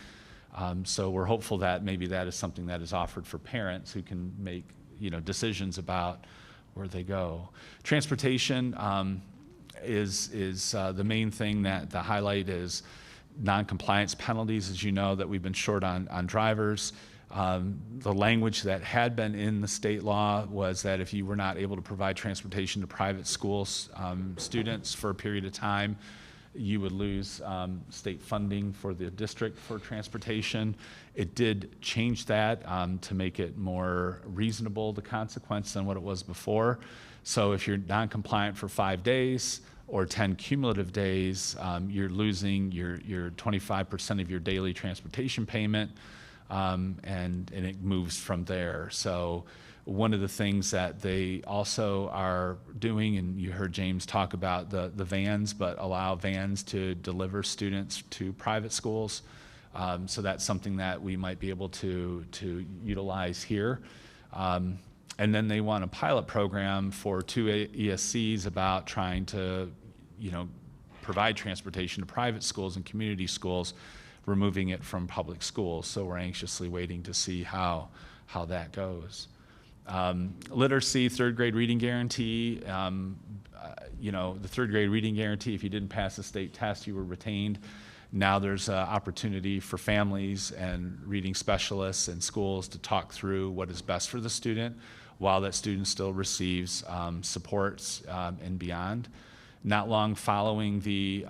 So we're hopeful that maybe that is something that is offered for parents who can make, decisions about where they go. Transportation is the main thing that the highlight is non-compliance penalties. As you know, that we've been short on drivers. The language that had been in the state law was that if you were not able to provide transportation to private schools students for a period of time, you would lose state funding for the district for transportation. It did change that to make it more reasonable, the consequence, than what it was before. So if you're non-compliant for 5 days or 10 cumulative days, you're losing your 25% of your daily transportation payment. And it moves from there. So one of the things that they also are doing, and you heard James talk about the vans, but allow vans to deliver students to private schools. So that's something that we might be able to utilize here. And then they want a pilot program for 2 ESCs about trying to, provide transportation to private schools and community schools, removing it from public schools. So we're anxiously waiting to see how that goes. Literacy, 3rd grade reading guarantee. The 3rd grade reading guarantee, if you didn't pass the state test, you were retained. Now there's an opportunity for families and reading specialists and schools to talk through what is best for the student while that student still receives supports and beyond. Not long following the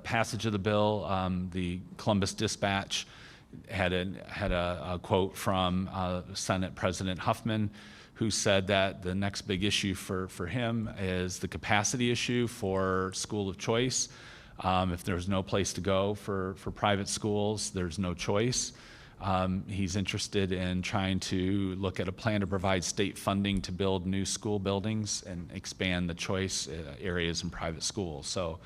passage of the bill, the Columbus Dispatch had a quote from Senate President Huffman, who said that the next big issue for him is the capacity issue for school of choice. If there's no place to go for private schools, there's no choice. He's interested in trying to look at a plan to provide state funding to build new school buildings and expand the choice areas in private schools. So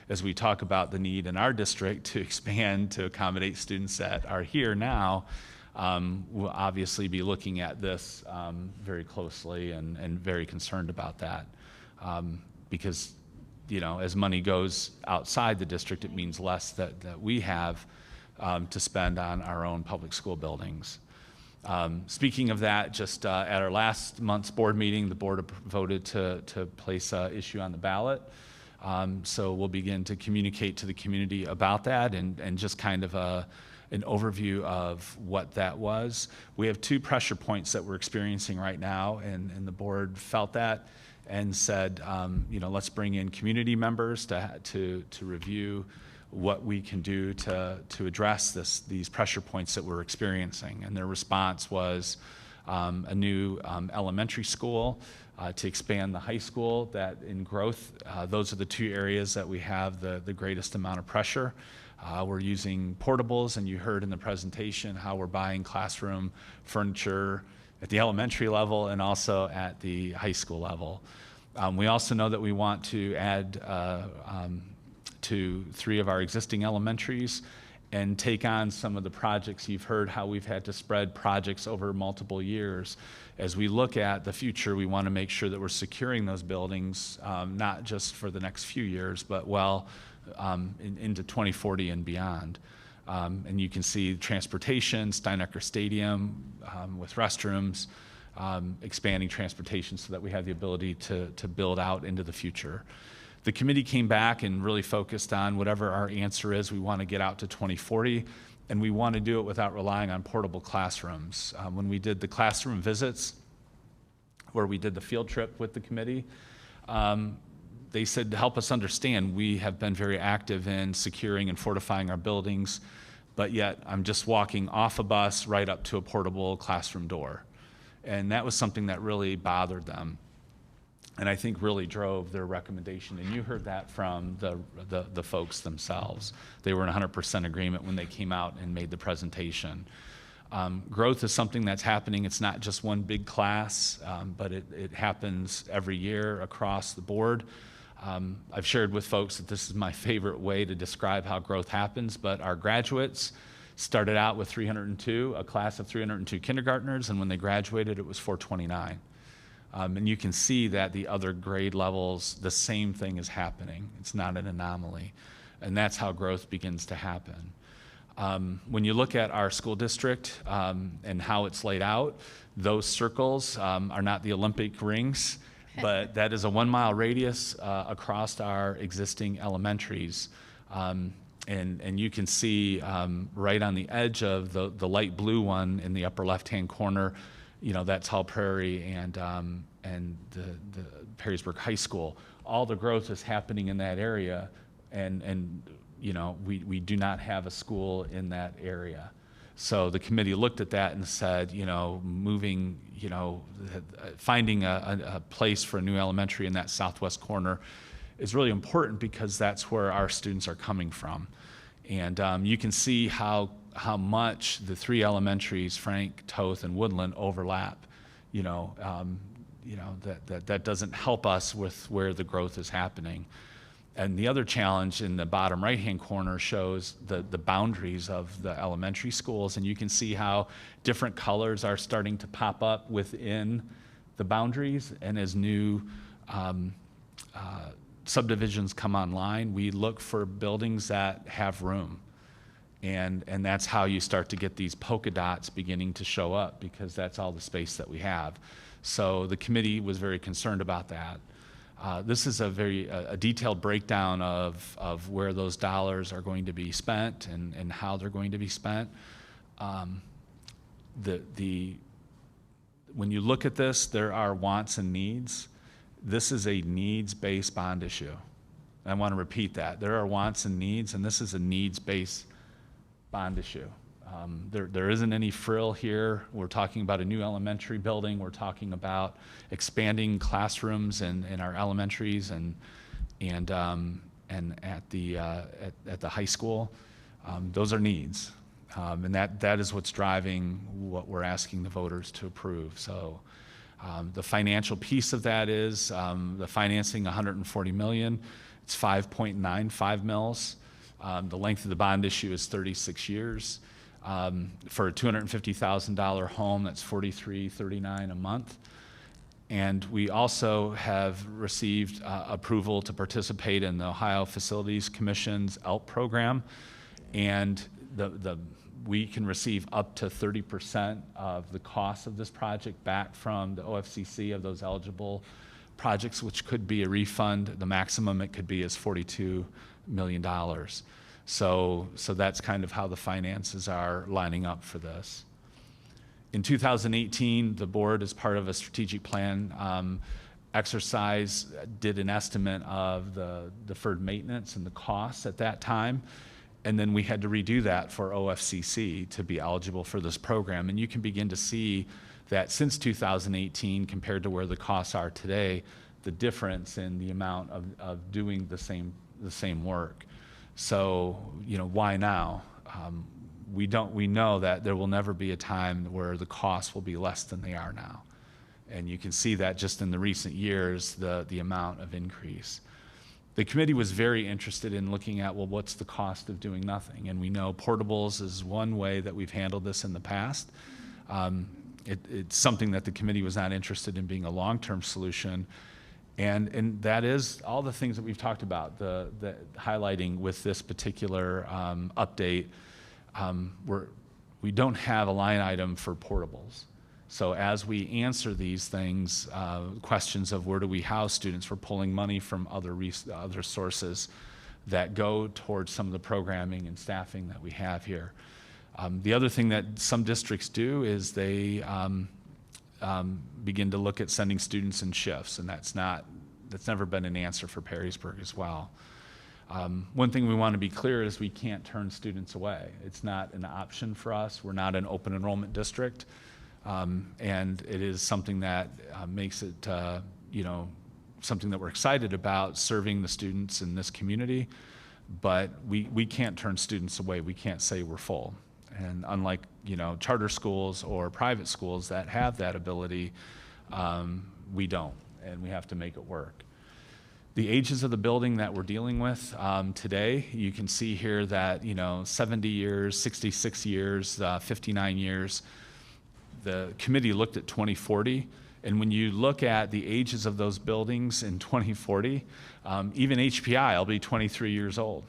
as we talk about the need in our district to expand to accommodate students that are here now, we'll obviously be looking at this very closely and very concerned about that. Because, as money goes outside the district, it means less that we have to spend on our own public school buildings. Speaking of that, just at our last month's board meeting, the board voted to place an issue on the ballot. So we'll begin to communicate to the community about that and just kind of an overview of what that was. We have 2 pressure points that we're experiencing right now, and the board felt that and said, let's bring in community members to review what we can do to address these pressure points that we're experiencing. And their response was a new elementary school, to expand the high school, that in growth, those are the 2 areas that we have the greatest amount of pressure. We're using portables, and you heard in the presentation how we're buying classroom furniture at the elementary level and also at the high school level. We also know that we want to add to 3 of our existing elementaries and take on some of the projects. You've heard how we've had to spread projects over multiple years. As we look at the future, we want to make sure that we're securing those buildings, not just for the next few years, but into 2040 and beyond. And you can see transportation, Steinecker Stadium with restrooms, expanding transportation so that we have the ability to build out into the future. The committee came back and really focused on whatever our answer is. We want to get out to 2040, and we want to do it without relying on portable classrooms. When we did the classroom visits, where we did the field trip with the committee, they said to help us understand, we have been very active in securing and fortifying our buildings, but yet I'm just walking off a bus right up to a portable classroom door. And that was something that really bothered them, and I think really drove their recommendation. And you heard that from the folks themselves. They were in 100% agreement when they came out and made the presentation. Growth is something that's happening. It's not just one big class, but it happens every year across the board. I've shared with folks that this is my favorite way to describe how growth happens, but our graduates started out with 302, a class of 302 kindergartners, and when they graduated, it was 429. And you can see that the other grade levels, the same thing is happening. It's not an anomaly. And that's how growth begins to happen. When you look at our school district and how it's laid out, those circles are not the Olympic rings, but that is a 1-mile radius across our existing elementaries. And you can see right on the edge of the light blue one in the upper left-hand corner, that's Hall Prairie and the Perrysburg High School. All the growth is happening in that area, and we do not have a school in that area. So the committee looked at that and said, finding a place for a new elementary in that southwest corner is really important because that's where our students are coming from. And you can see how much the 3 elementaries, Frank, Toth, and Woodland, overlap. That doesn't help us with where the growth is happening. And the other challenge in the bottom right-hand corner shows the boundaries of the elementary schools, and you can see how different colors are starting to pop up within the boundaries. And as new subdivisions come online, we look for buildings that have room. And that's how you start to get these polka dots beginning to show up, because that's all the space that we have. So the committee was very concerned about that. This is a detailed breakdown of where those dollars are going to be spent and how they're going to be spent. When you look at this, there are wants and needs. This is a needs-based bond issue. I want to repeat that. There are wants and needs, and this is a needs-based bond issue. There isn't any frill here. We're talking about a new elementary building. We're talking about expanding classrooms in our elementaries and at the high school. Those are needs, and that is what's driving what we're asking the voters to approve. So the financial piece of that is the financing, $140 million. It's 5.95 mils. The length of the bond issue is 36 years. For a $250,000 home, that's $43.39 a month. And we also have received approval to participate in the Ohio Facilities Commission's ELP program. And we can receive up to 30% of the cost of this project back from the OFCC of those eligible projects, which could be a refund. The maximum it could be is $42 million. So that's kind of how the finances are lining up for this. In 2018, the board, as part of a strategic plan exercise, did an estimate of the deferred maintenance and the costs at that time. And then we had to redo that for OFCC to be eligible for this program. And you can begin to see that since 2018, compared to where the costs are today, the difference in the amount of doing the same work. So, why now? We know that there will never be a time where the costs will be less than they are now. And you can see that just in the recent years, the amount of increase. The committee was very interested in looking at, well, what's the cost of doing nothing? And we know portables is one way that we've handled this in the past. It's something that the committee was not interested in being a long-term solution. And that is all the things that we've talked about, the highlighting with this particular update. We don't have a line item for portables. So as we answer these things, questions of where do we house students, we're pulling money from other sources that go towards some of the programming and staffing that we have here. The other thing that some districts do is they begin to look at sending students in shifts, and that's never been an answer for Perrysburg as well. One thing we want to be clear is we can't turn students away. It's not an option for us. We're not an open enrollment district. And it is something that makes it, something that we're excited about, serving the students in this community. But we can't turn students away. We can't say we're full. And unlike, charter schools or private schools that have that ability, we don't, and we have to make it work. The ages of the building that we're dealing with today, you can see here that, 70 years, 66 years, 59 years. The committee looked at 2040, and when you look at the ages of those buildings in 2040, even HPI will be 23 years old.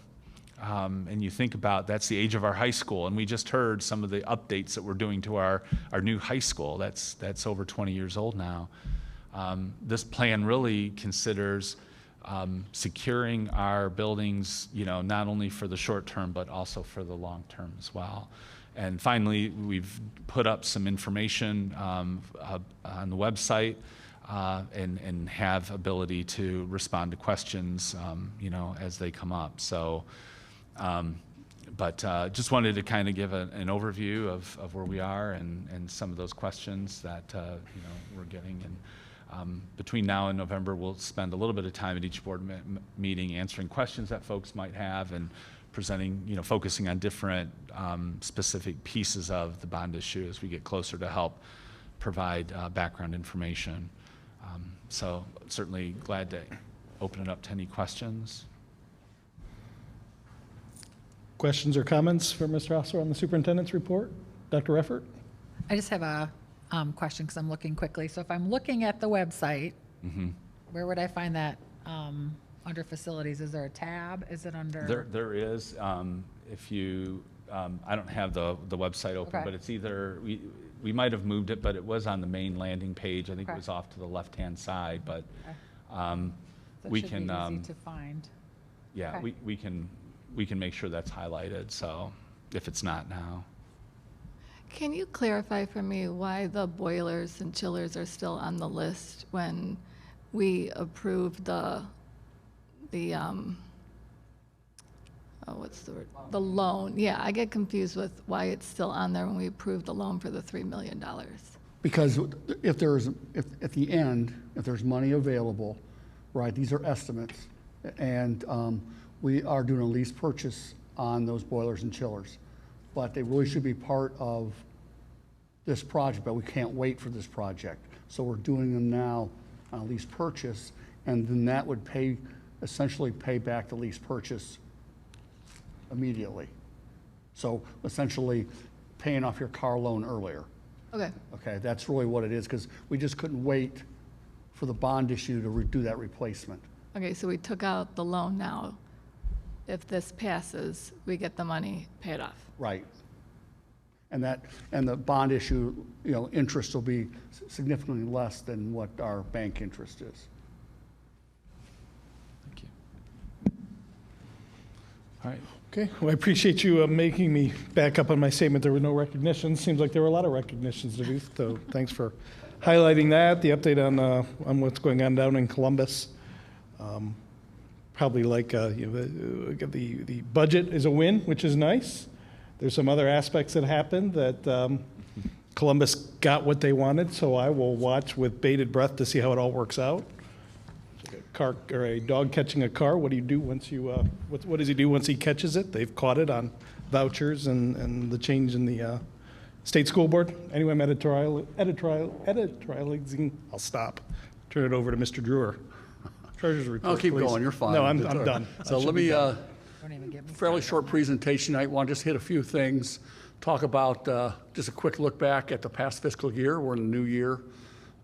And you think about that's the age of our high school, and we just heard some of the updates that we're doing to our new high school. That's over 20 years old now. This plan really considers securing our buildings, not only for the short term, but also for the long term as well. And finally, we've put up some information on the website and have ability to respond to questions, as they come up. So, just wanted to kind of give an overview of where we are and some of those questions that we're getting. And between now and November, we'll spend a little bit of time at each board meeting answering questions that folks might have and presenting, focusing on different specific pieces of the bond issue as we get closer to help provide background information. So certainly glad to open it up to any questions. Questions or comments for Mr. Osler on the superintendent's report? Dr. Reffert? I just have a question because I'm looking quickly. So if I'm looking at the website, where would I find that under facilities? Is there a tab? Is it under? There is. If you, I don't have the website open, Okay. but it's either, we might have moved it, but it was on the main landing page. I think it Okay. was off to the left-hand side, but So it we should can, be easy to find. yeah, Okay. we can make sure that's highlighted, so if it's not now. Can you clarify for me why the boilers and chillers are still on the list when we approved the what's the word? The loan. Yeah, I get confused with why it's still on there when we approved the loan for the $3 million. Because if at the end, if there's money available, right, these are estimates, and we are doing a lease purchase on those boilers and chillers. But they really should be part of this project, but we can't wait for this project. So we're doing them now on a lease purchase, and then that would essentially pay back the lease purchase immediately. So essentially paying off your car loan earlier. Okay. Okay, that's really what it is, because we just couldn't wait for the bond issue to do that replacement. Okay, so we took out the loan now. if this passes, we get the money paid off. Right. And the bond issue, interest will be significantly less than what our bank interest is. Thank you. All right. Okay, well, I appreciate you making me back up on my statement. There were no recognitions. Seems like there were a lot of recognitions to do, so thanks for highlighting that. The update on what's going on down in Columbus. Probably like the budget is a win, which is nice. There's some other aspects that happened that Columbus got what they wanted, so I will watch with bated breath to see how it all works out. It's like a car or a dog catching a car. What do you do once you? What does he do once he catches it? They've caught it on vouchers and the change in the state school board. Anyway, I'm editorializing. I'll stop. Turn it over to Mr. Drewer. Treasurer's report. I'll keep please. going. You're fine. No, I'm done. So let me. Don't even get me Fairly started short on that. presentation. I want to just hit a few things, talk about just a quick look back at the past fiscal year. We're in the new year,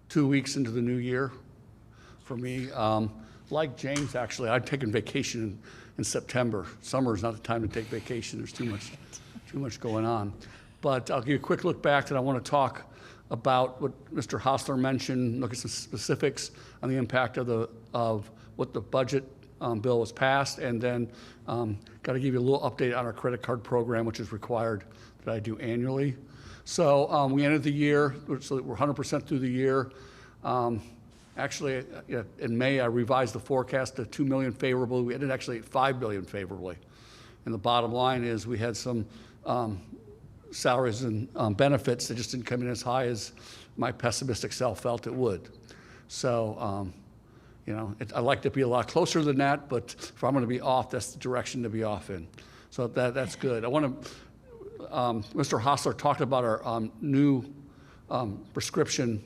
2 weeks into the new year for me. Like James, actually, I'd taken vacation in September. Summer is not the time to take vacation. There's too much going on. But I'll give you a quick look back, and I want to talk about what Mr. Hostler mentioned, look at some specifics on the impact of what the budget bill was passed, and then got to give you a little update on our credit card program, which is required that I do annually. So we ended the year, so we're 100% through the year. Actually, in May, I revised the forecast to 2 million favorably. We ended actually at 5 billion favorably. And the bottom line is we had some salaries and benefits that just didn't come in as high as my pessimistic self felt it would. So, I'd like to be a lot closer than that, but if I'm going to be off, that's the direction to be off in. So that's good. I want to, Mr. Hostler talked about our new prescription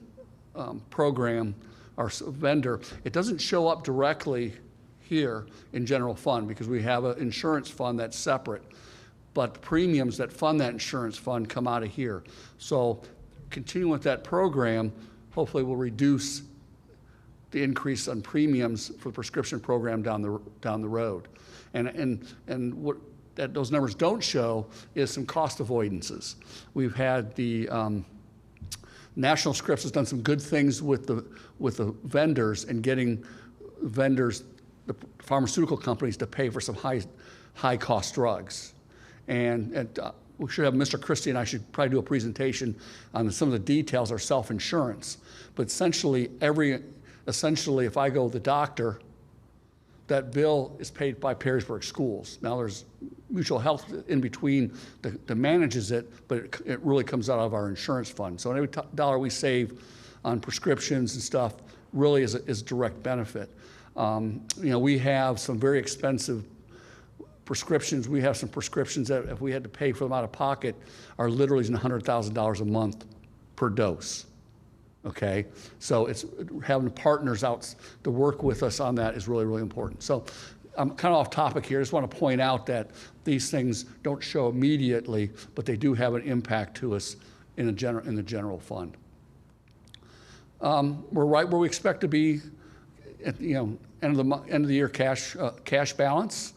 program, our vendor. It doesn't show up directly here in general fund because we have an insurance fund that's separate, but the premiums that fund that insurance fund come out of here. So continuing with that program, hopefully will reduce the increase on premiums for the prescription program down the road. And what that those numbers don't show is some cost avoidances. We've had the National Scripts has done some good things with the vendors and getting vendors, the pharmaceutical companies, to pay for some high cost drugs. And we should have Mr. Christie, and I should probably do a presentation on some of the details of self-insurance. But essentially, if I go to the doctor, that bill is paid by Perrysburg schools. Now there's mutual health in between that manages it, but it really comes out of our insurance fund. So every dollar we save on prescriptions and stuff really is a direct benefit. We have some very expensive prescriptions. We have some prescriptions that if we had to pay for them out of pocket are literally $100,000 a month per dose. Okay, so it's having partners out to work with us on that is really, really important. So I'm kind of off topic here. I just want to point out that these things don't show immediately, but they do have an impact to us in the general fund. We're right where we expect to be at end of the year cash balance.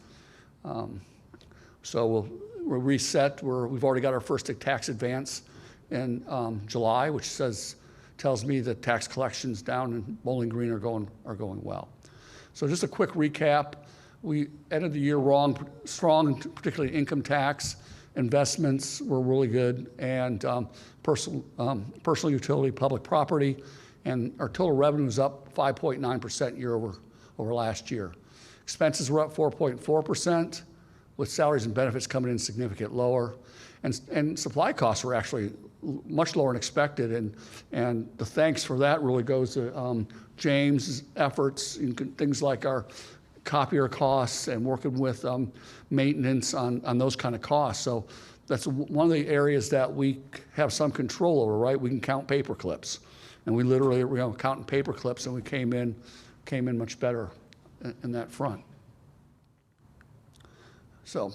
So we'll reset. We've already got our first tax advance in July, which tells me that tax collections down in Bowling Green are going well. So just a quick recap. We ended the year strong, particularly income tax. Investments were really good, and personal utility, public property, and our total revenue is up 5.9% year over last year. Expenses were up 4.4%, with salaries and benefits coming in significantly lower, and supply costs were actually much lower than expected, and the thanks for that really goes to James' efforts in things like our copier costs and working with maintenance on those kind of costs. So that's one of the areas that we have some control over, right? We can count paper clips, and we literally counting paper clips, and we came in much better in that front. So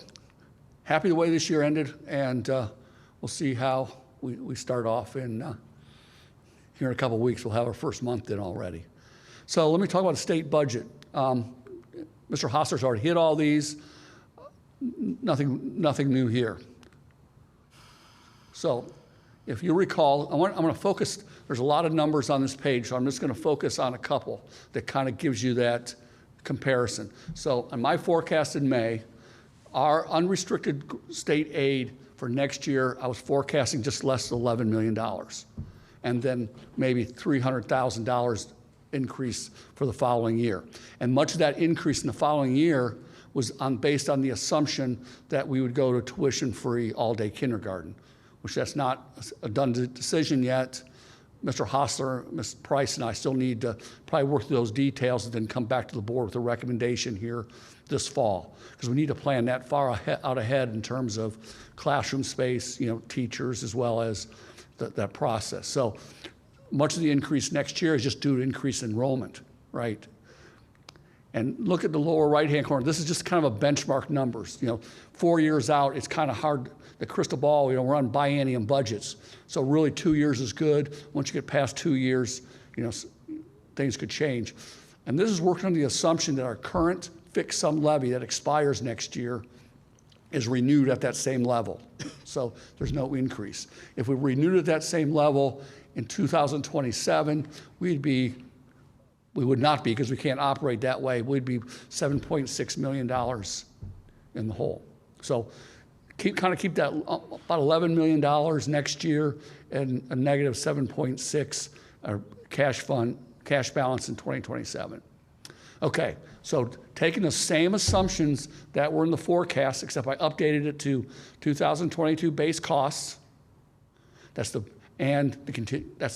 happy the way this year ended, and we'll see how we start off in here in a couple of weeks. We'll have our first month in already. So let me talk about the state budget. Mr. Hostler's already hit all these. nothing new here. So if you recall, I'm going to focus, there's a lot of numbers on this page, so I'm just going to focus on a couple that kind of gives you that comparison. So on my forecast in May, our unrestricted state aid for next year, I was forecasting just less than $11 million. And then maybe $300,000 increase for the following year. And much of that increase in the following year was based on the assumption that we would go to tuition-free all-day kindergarten, which that's not a done decision yet. Mr. Hostler, Ms. Price, and I still need to probably work through those details and then come back to the board with a recommendation here this fall, because we need to plan that far out ahead in terms of classroom space, teachers, as well as that process. So much of the increase next year is just due to increased enrollment, right? And look at the lower right-hand corner. This is just kind of a benchmark numbers. 4 years out, it's kind of hard. The crystal ball, we're on biennium budgets. So really 2 years is good. Once you get past 2 years, things could change. And this is working on the assumption that our current fixed sum levy that expires next year is renewed at that same level. So there's no increase. If we renewed at that same level in 2027, we would not be, because we can't operate that way, we'd be $7.6 million in the hole. So keep that about $11 million next year and a negative 7.6 cash balance in 2027. Okay, so taking the same assumptions that were in the forecast, except I updated it to 2022 base costs. That's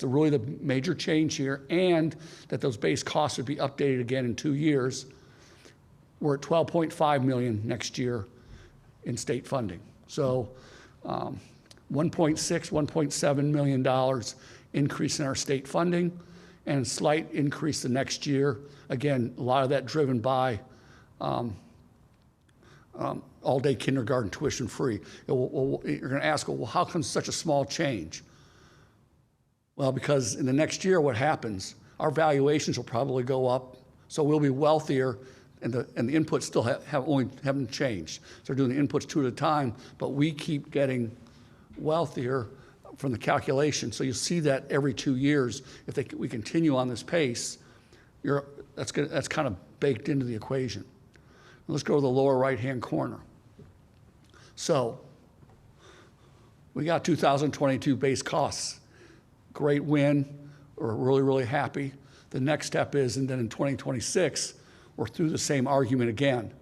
really the major change here, and that those base costs would be updated again in 2 years. We're at $12.5 million next year in state funding. So $1.7 million increase in our state funding, and slight increase the next year. Again, a lot of that driven by all-day kindergarten tuition free. You're going to ask, well, how come such a small change? Well, because in the next year, what happens? Our valuations will probably go up, so we'll be wealthier, and the inputs still haven't changed. So they're doing the inputs 2 at a time, but we keep getting wealthier from the calculation. So you see that every 2 years, if we continue on this pace, that's kind of baked into the equation. Let's go to the lower right-hand corner. So we got 2022 base costs. Great win. We're really, really happy. The next step is, and then in 2026, we're through the same argument again.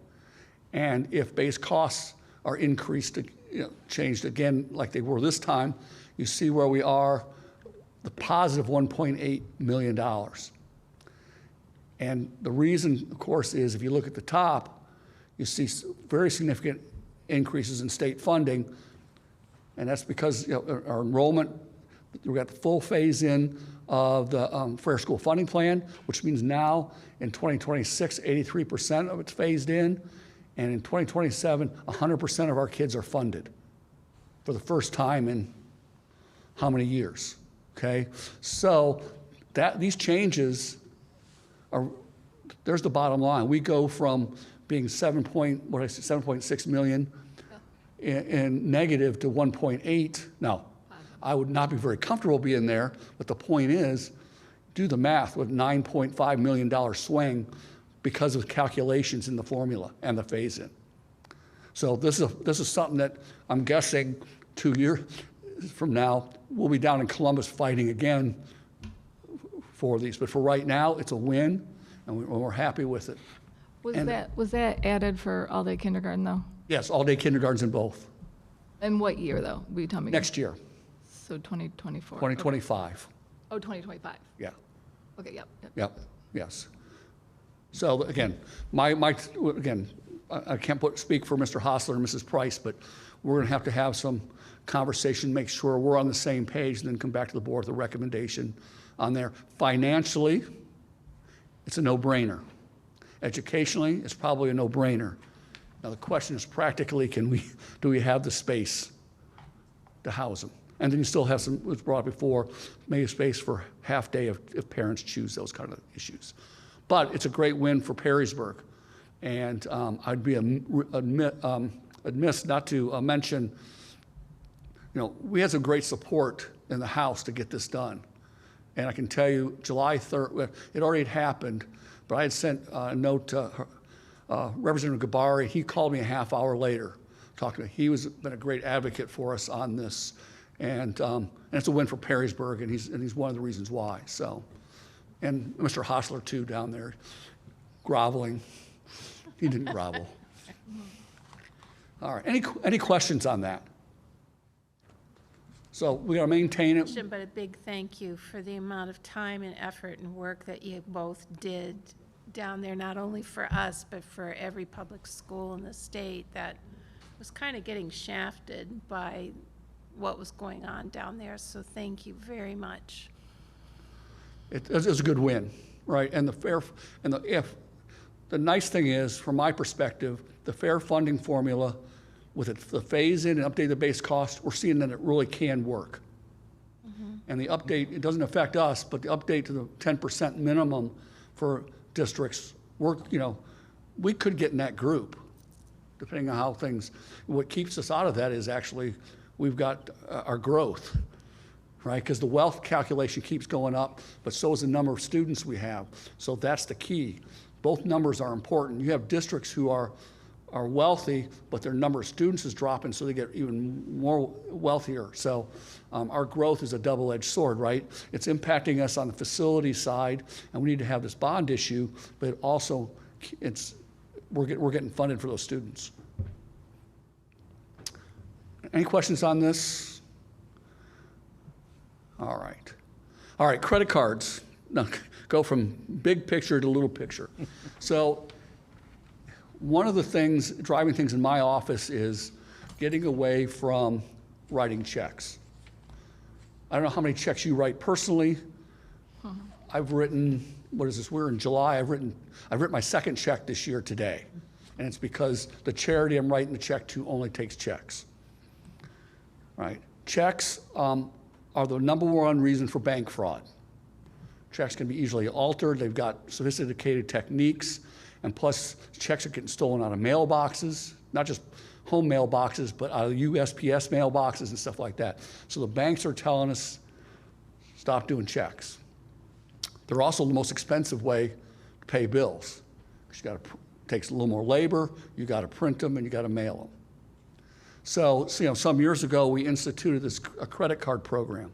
And if base costs are increased, changed again like they were this time, you see where we are, the positive $1.8 million. And the reason, of course, is if you look at the top, you see very significant increases in state funding, and that's because our enrollment, we got the full phase-in of the Fair School Funding Plan, which means now in 2026, 83% of it's phased in, and in 2027, 100% of our kids are funded for the first time in how many years, okay? So these changes there's the bottom line. We go from being 7.6 million in negative to 1.8. Now, I would not be very comfortable being there, but the point is, do the math with $9.5 million swing because of calculations in the formula and the phase-in. So this is something that I'm guessing 2 years from now, we'll be down in Columbus fighting again for these. But for right now, it's a win, and we're happy with it. Was that added for all-day kindergarten, though? Yes, all-day kindergartens in both. And what year, though? Will you tell me? Next year. So 2024? 2025. Okay. Oh, 2025. Yeah. Okay, Yep, yes. So again, I can't speak for Mr. Hostler and Mrs. Price, but we're going to have some conversation, make sure we're on the same page, and then come back to the board with a recommendation on there. Financially, it's a no-brainer. Educationally, it's probably a no-brainer. Now the question is, practically, do we have the space to house them? And then you still have some, was brought up before, maybe space for half day if parents choose those kind of issues. But it's a great win for Perrysburg. And I'd be amiss not to mention, we had some great support in the House to get this done. And I can tell you, July 3rd, it already had happened, but I had sent a note to Representative Gabari. He called me a half hour later, talking to me. He was been a great advocate for us on this, and it's a win for Perrysburg, and he's one of the reasons why. So, and Mr. Hostler too down there, groveling. He didn't grovel. All right. Any questions on that? So we got to maintain it. But a big thank you for the amount of time and effort and work that you both did down there, not only for us, but for every public school in the state that was kind of getting shafted by what was going on down there. So thank you very much. It was a good win, right? And the nice thing is, from my perspective, the fair funding formula with the phase in and update the base cost, we're seeing that it really can work. And the update, it doesn't affect us, but the update to the 10% minimum for districts, we could get in that group, depending on how things, what keeps us out of that is actually, we've got our growth, right? Because the wealth calculation keeps going up, but so is the number of students we have. So that's the key. Both numbers are important. You have districts who are wealthy, but their number of students is dropping, so they get even more wealthier. So our growth is a double-edged sword, right? It's impacting us on the facility side, and we need to have this bond issue, but also we're getting funded for those students. Any questions on this? All right, credit cards. Now, go from big picture to little picture. So one of the driving things in my office is getting away from writing checks. I don't know how many checks you write personally. I've written, what is this, we're in July, I've written my second check this year today. And it's because the charity I'm writing the check to only takes checks. Right? Checks are the number one reason for bank fraud. Checks can be easily altered. They've got sophisticated techniques. And plus, checks are getting stolen out of mailboxes, not just home mailboxes, but out of USPS mailboxes and stuff like that. So the banks are telling us, stop doing checks. They're also the most expensive way to pay bills. It takes a little more labor, you got to print them, and you got to mail them. So some years ago, we instituted a credit card program.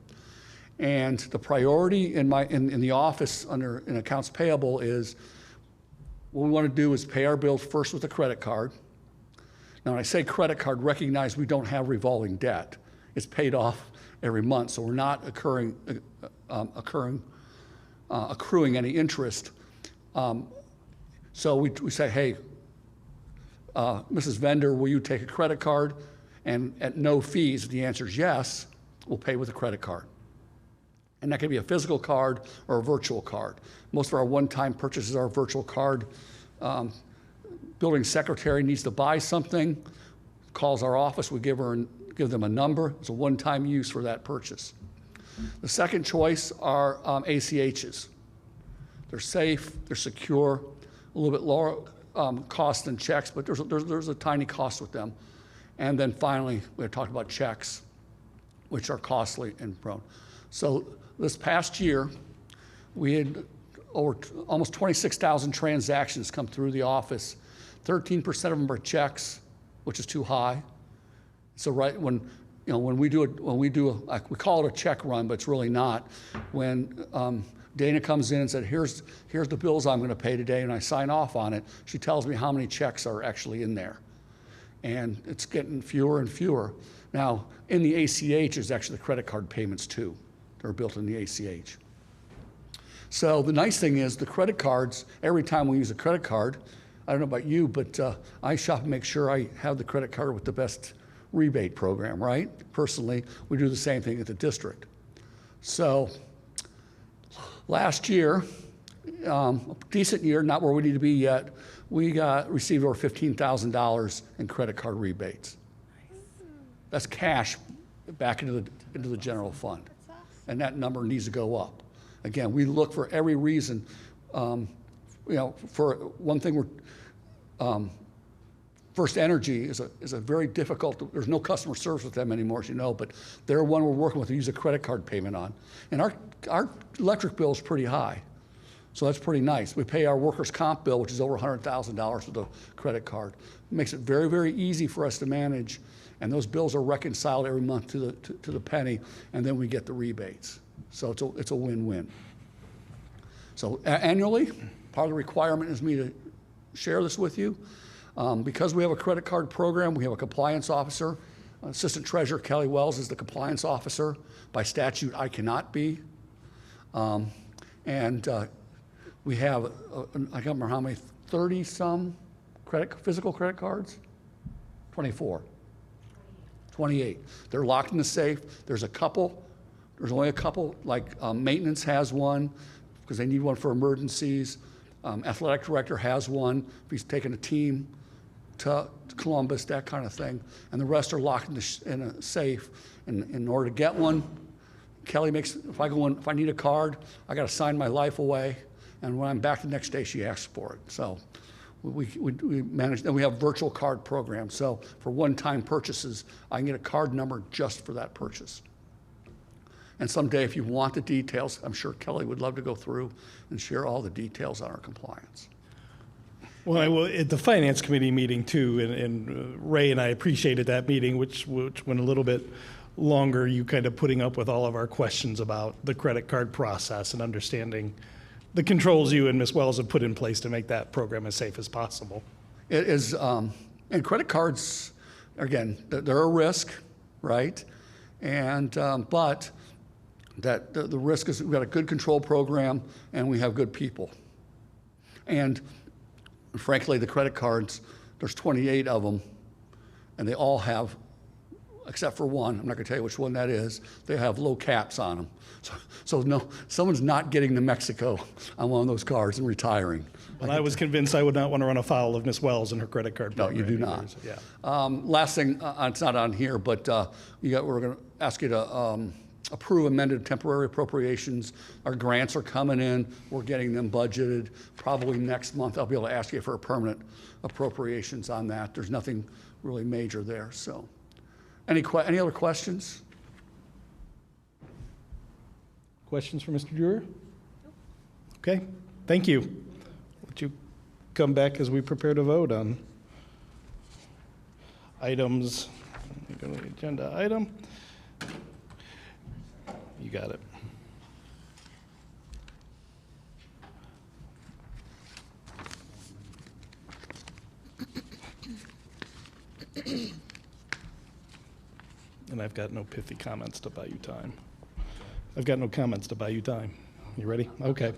And the priority in the office in accounts payable is, what we want to do is pay our bills first with a credit card. Now, when I say credit card, recognize we don't have revolving debt. It's paid off every month, so we're not accruing any interest. So we say, hey, Mrs. Vendor, will you take a credit card? And at no fees, if the answer is yes, we'll pay with a credit card. And that can be a physical card or a virtual card. Most of our one-time purchases are a virtual card. Building secretary needs to buy something, calls our office, we give them a number. It's a one-time use for that purchase. The second choice are ACHs. They're safe, they're secure, a little bit lower cost than checks, but there's a tiny cost with them. And then finally, we're talking about checks, which are costly and prone. So this past year, we had almost 26,000 transactions come through the office. 13% of them are checks, which is too high. So when we do we call it a check run, but it's really not. When Dana comes in and said, here's the bills I'm going to pay today, and I sign off on it, she tells me how many checks are actually in there. And it's getting fewer and fewer. Now, in the ACH is actually the credit card payments too. They're built in the ACH. So the nice thing is the credit cards, every time we use a credit card, I don't know about you, but I shop and make sure I have the credit card with the best rebate program, right? Personally, we do the same thing at the district. So last year, a decent year, not where we need to be yet, we received over $15,000 in credit card rebates. That's cash back into the general fund. And that number needs to go up. Again, we look for every reason. For one thing, First Energy is a very difficult, there's no customer service with them anymore, as you know, but they're one we're working with to use a credit card payment on. And our electric bill is pretty high, so that's pretty nice. We pay our workers' comp bill, which is over $100,000 with a credit card. It makes it very, very easy for us to manage, and those bills are reconciled every month to the penny, and then we get the rebates. So it's a win-win. So annually, part of the requirement is me to share this with you. Because we have a credit card program, we have a compliance officer. Assistant Treasurer Kelly Wells is the compliance officer. By statute, I cannot be. We have, I can't remember how many, 30-some physical credit cards? 24. 28. They're locked in the safe. There's only a couple, like maintenance has one, because they need one for emergencies. Athletic director has one if he's taking a team to Columbus, that kind of thing. And the rest are locked in a safe. And in order to get one, Kelly makes, if I need a card, I got to sign my life away. And when I'm back the next day, she asks for it. So we manage, and we have virtual card programs. So for one-time purchases, I can get a card number just for that purchase. And someday, if you want the details, I'm sure Kelly would love to go through and share all the details on our compliance. Well, at the Finance Committee meeting too, and Ray and I appreciated that meeting, which went a little bit longer, you kind of putting up with all of our questions about the credit card process and understanding the controls you and Ms. Wells have put in place to make that program as safe as possible. It is, and credit cards, again, they're a risk, right? And, but that the risk is we've got a good control program and we have good people. And frankly, the credit cards, there's 28 of them, and they all have, except for one, I'm not gonna tell you which one that is, they have low caps on them. So no, someone's not getting to Mexico on one of those cards and retiring. And I was convinced I would not want to run afoul of Ms. Wells and her credit card No, program. you do not. Yeah. Last thing, it's not on here, but we're gonna ask you to approve amended temporary appropriations. Our grants are coming in. We're getting them budgeted. Probably next month, I'll be able to ask you for a permanent appropriations on that. There's nothing really major there, so. Any other questions? Questions for Mr. Drewer? Okay, thank you. Would you come back as we prepare to vote on items? Let me go to the agenda item. You got it. And I've got no pithy comments to buy you time. I've got no comments to buy you time. You ready? Okay.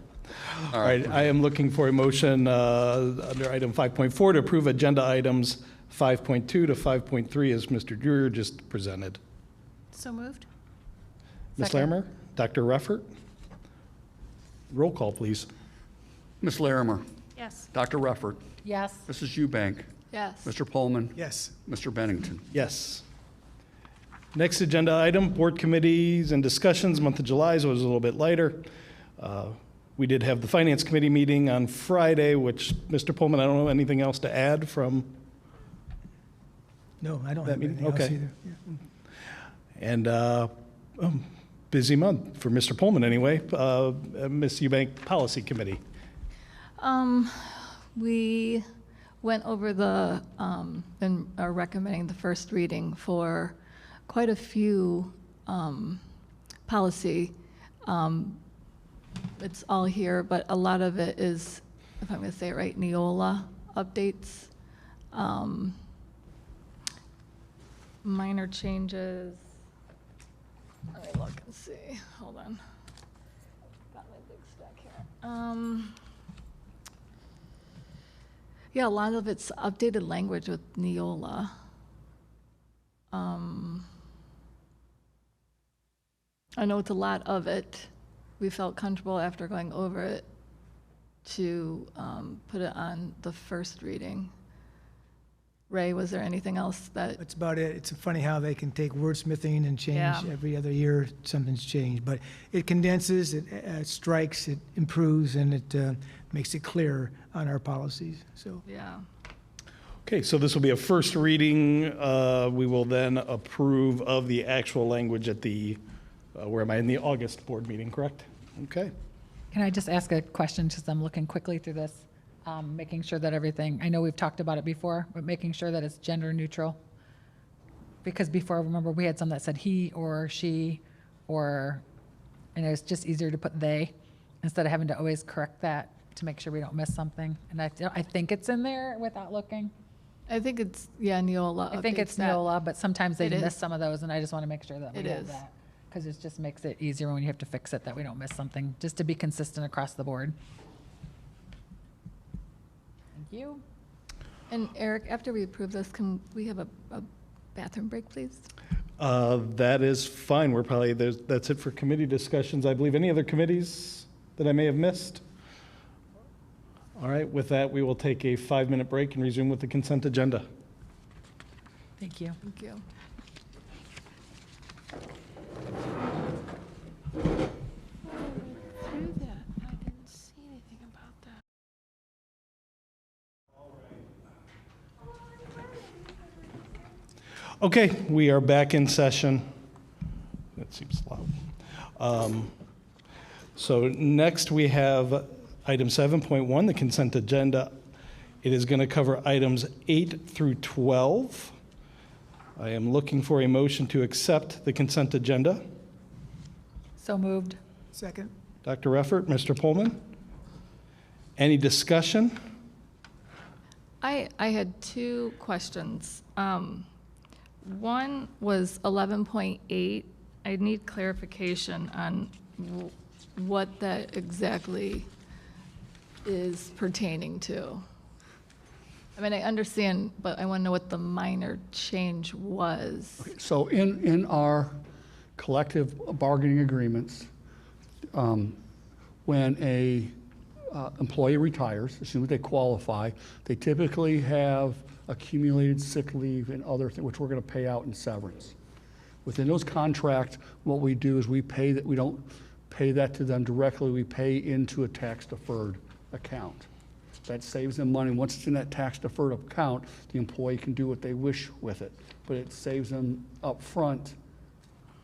All right. I am looking for a motion under item 5.4 to approve agenda items 5.2 to 5.3 as Mr. Drewer just presented. So moved? Ms. Second. Larimer, Dr. Ruffert. Roll call, please. Ms. Larimer, Yes. Dr. Ruffert, Yes. Mrs. Eubank, Yes. Mr. Pullman, Yes. Mr. Bennington. Yes. Next agenda item, board committees and discussions. Month of July was a little bit lighter. We did have the Finance Committee meeting on Friday, which, Mr. Pullman, I don't know anything else to add from, No, I don't That have meeting? anything else Okay. either. Yeah. and busy month for Mr. Pullman anyway. Ms. Eubank Policy Committee. We went over the, and are recommending the first reading for quite a few policy. It's all here, but a lot of it is, if I'm going to say it right, Neola updates. Minor changes. Let me look and see. Hold on. Got my big stack here. Yeah, a lot of it's updated language with Neola. I know it's a lot of it. We felt comfortable after going over it to put it on the first reading. Ray, was there anything else that, That's about it. It's funny how they can take wordsmithing and change Yeah. every other year, something's changed. But it condenses, it strikes, it improves, and it makes it clearer on our policies, so. yeah. Okay, so this will be a first reading. We will then approve of the actual language at the, where am I, in the August board meeting, correct? Okay. Can I just ask a question, just I'm looking quickly through this, making sure that everything, I know we've talked about it before, but making sure that it's gender neutral? Because before, remember, we had some that said he or she, or, and it's just easier to put they, instead of having to always correct that to make sure we don't miss something. And I think it's in there without looking. I think it's, yeah, Neola. I think updates it's that. Neola, but sometimes they It is. miss some of those, and I just want to make sure that we It have is. that. Because it just makes it easier when you have to fix it, that we don't miss something, just to be consistent across the board. Thank you. And Eric, after we approve this, can we have a bathroom break, please? That is fine. We're probably, that's it for committee discussions. I believe any other committees that I may have missed? All right, with that, we will take a 5-minute break and resume with the consent agenda. Thank you. Thank you. Through that, I didn't see anything about that. Okay, we are back in session. That seems loud. So next we have item 7.1, the consent agenda. It is going to cover items 8 through 12. I am looking for a motion to accept the consent agenda. So moved. Second? Dr. Reffert, Mr. Pullman? Any discussion? I had two questions. One was 11.8. I need clarification on what that exactly is pertaining to. I mean, I understand, but I want to know what the minor change was. So in our collective bargaining agreements, when a employee retires, as soon as they qualify, they typically have accumulated sick leave and other things, which we're going to pay out in severance. Within those contracts, what we do is we pay that, we don't pay that to them directly, we pay into a tax-deferred account. That saves them money. Once it's in that tax-deferred account, the employee can do what they wish with it, but it saves them up front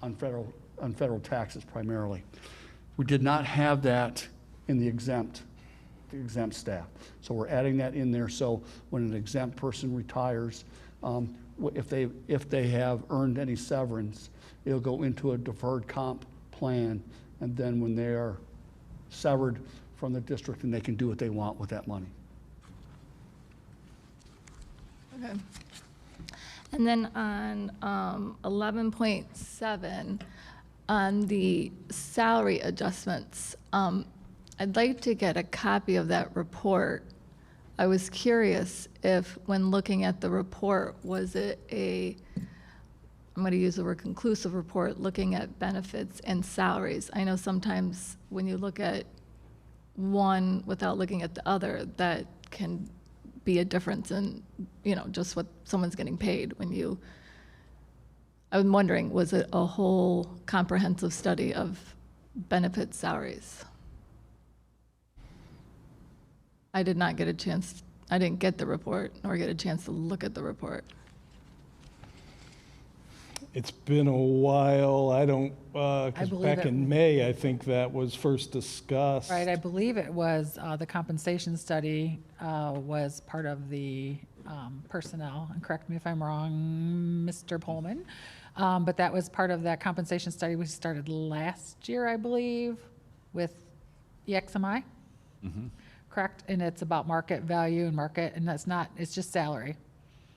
on federal taxes primarily. We did not have that in the exempt staff. So we're adding that in there, so when an exempt person retires, if they have earned any severance, it'll go into a deferred comp plan, and then when they are severed from the district, then they can do what they want with that money. Okay. And then on 11.7, on the salary adjustments, I'd like to get a copy of that report. I was curious if, when looking at the report, was it I'm going to use the word conclusive report, looking at benefits and salaries. I know sometimes when you look at one without looking at the other, that can be a difference in, just what someone's getting paid I'm wondering, was it a whole comprehensive study of benefit salaries? I did not get a chance, I didn't get the report, nor get a chance to look at the report. It's been a while. I don't, because believe back it- in May, I think that was first discussed. Right, I believe it was, the compensation study was part of the personnel, and correct me if I'm wrong, Mr. Pullman, but that was part of that compensation study we started last year, I believe, with EXMI, correct? And it's about market value and market, and that's not, it's just salary.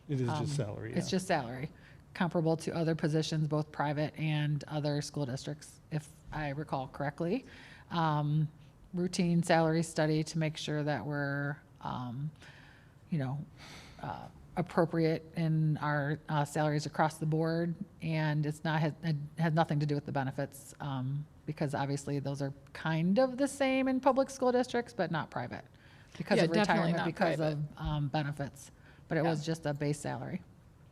It is just salary, It's yeah. just salary, comparable to other positions, both private and other school districts, if I recall correctly. Routine salary study to make sure that we're, appropriate in our salaries across the board, and it has nothing to do with the benefits, because obviously those are kind of the same in public school districts, but not private, because Yeah, of definitely retirement, not because private. of benefits. But it Yeah. was just a base salary.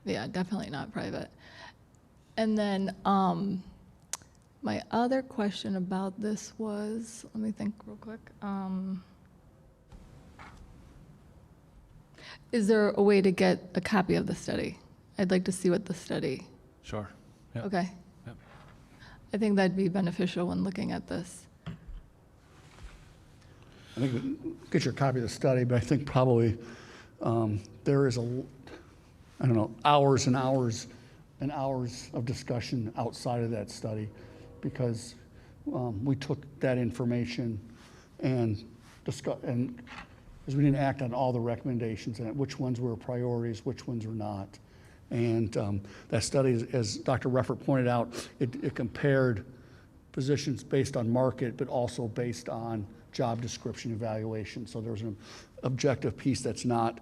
Yeah, definitely not private. And then my other question about this was, let me think real quick. Is there a way to get a copy of the study? I'd like to see what the study, Sure. Yep. okay? Yep. I think that'd be beneficial when looking at this. I think get your copy of the study, but I think probably there is I don't know, hours and hours and hours of discussion outside of that study, because we took that information and discuss, and because we didn't act on all the recommendations and which ones were priorities, which ones were not. And that study, as Dr. Reffert pointed out, it compared positions based on market, but also based on job description evaluation. So there's an objective piece that's not,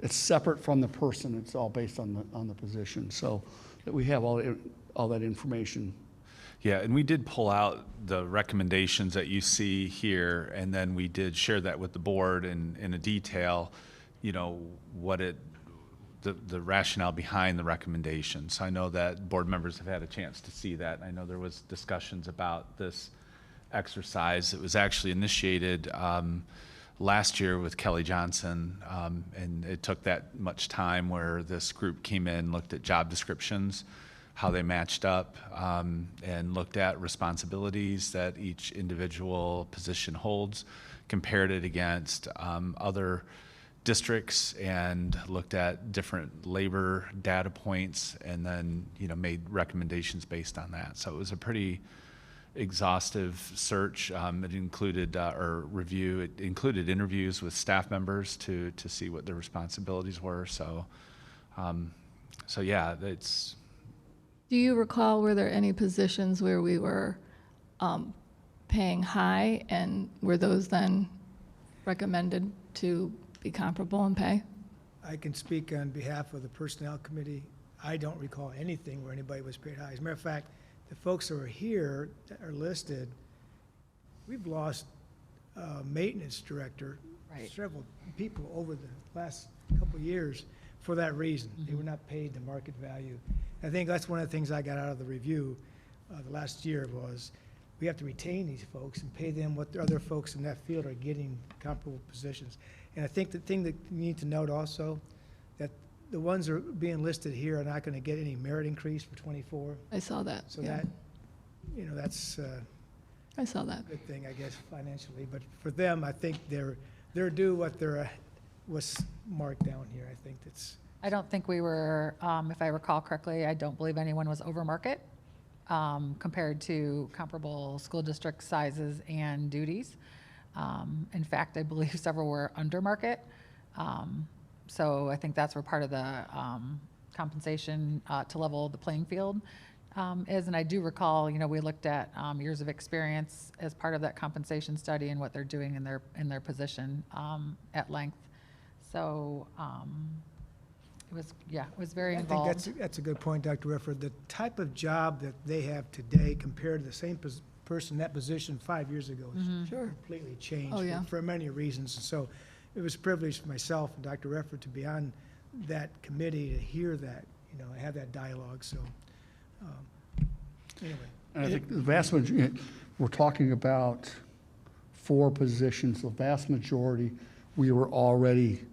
it's separate from the person. It's all based on the position. So that we have all that information. Yeah, and we did pull out the recommendations that you see here, and then we did share that with the board in a detail, you know, the rationale behind the recommendations. I know that board members have had a chance to see that. I know there was discussions about this exercise. It was actually initiated last year with Kelly Johnson, and it took that much time where this group came in, looked at job descriptions, how they matched up, and looked at responsibilities that each individual position holds, compared it against other districts, and looked at different labor data points, and then made recommendations based on that. So it was a pretty exhaustive search. It included It included interviews with staff members to see what their responsibilities were. So yeah, it's. Do you recall, were there any positions where we were paying high, and were those then recommended to be comparable in pay? I can speak on behalf of the Personnel Committee. I don't recall anything where anybody was paid high. As a matter of fact, the folks who are here that are listed, we've lost a maintenance director, Right. several people over the last couple of years for that reason. They were not paid the market value. I think that's one of the things I got out of the review the last year was we have to retain these folks and pay them what the other folks in that field are getting comparable positions. And I think the thing that you need to note also, that the ones that are being listed here are not going to get any merit increase for '24. I saw that, So yeah. that, that's I saw that. a good thing, I guess, financially. But for them, I think they're due what was marked down here. I think that's. I don't think we were, if I recall correctly, I don't believe anyone was over market compared to comparable school district sizes and duties. In fact, I believe several were under market. So I think that's where part of the compensation to level the playing field is. And I do recall, we looked at years of experience as part of that compensation study and what they're doing in their position at length. So it was very involved. I think that's a good point, Dr. Rifford. The type of job that they have today compared to the same person in that position 5 years ago is Sure. completely changed Oh, yeah. for many reasons. And so it was a privilege for myself and Dr. Rifford to be on that committee to hear that, have that dialogue. So anyway. And I think the vast majority, we're talking about 4 positions. The vast majority, we were already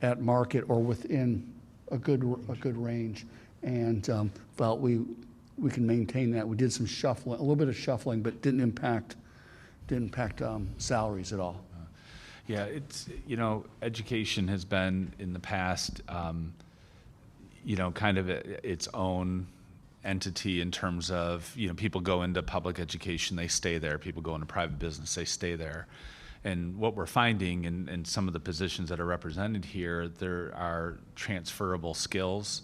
at market or within a good range, and felt we can maintain that. We did some shuffling, a little bit of shuffling, but didn't impact salaries at all. Yeah, it's, education has been in the past, kind of its own entity in terms of, people go into public education, they stay there. People go into private business, they stay there. And what we're finding in some of the positions that are represented here, there are transferable skills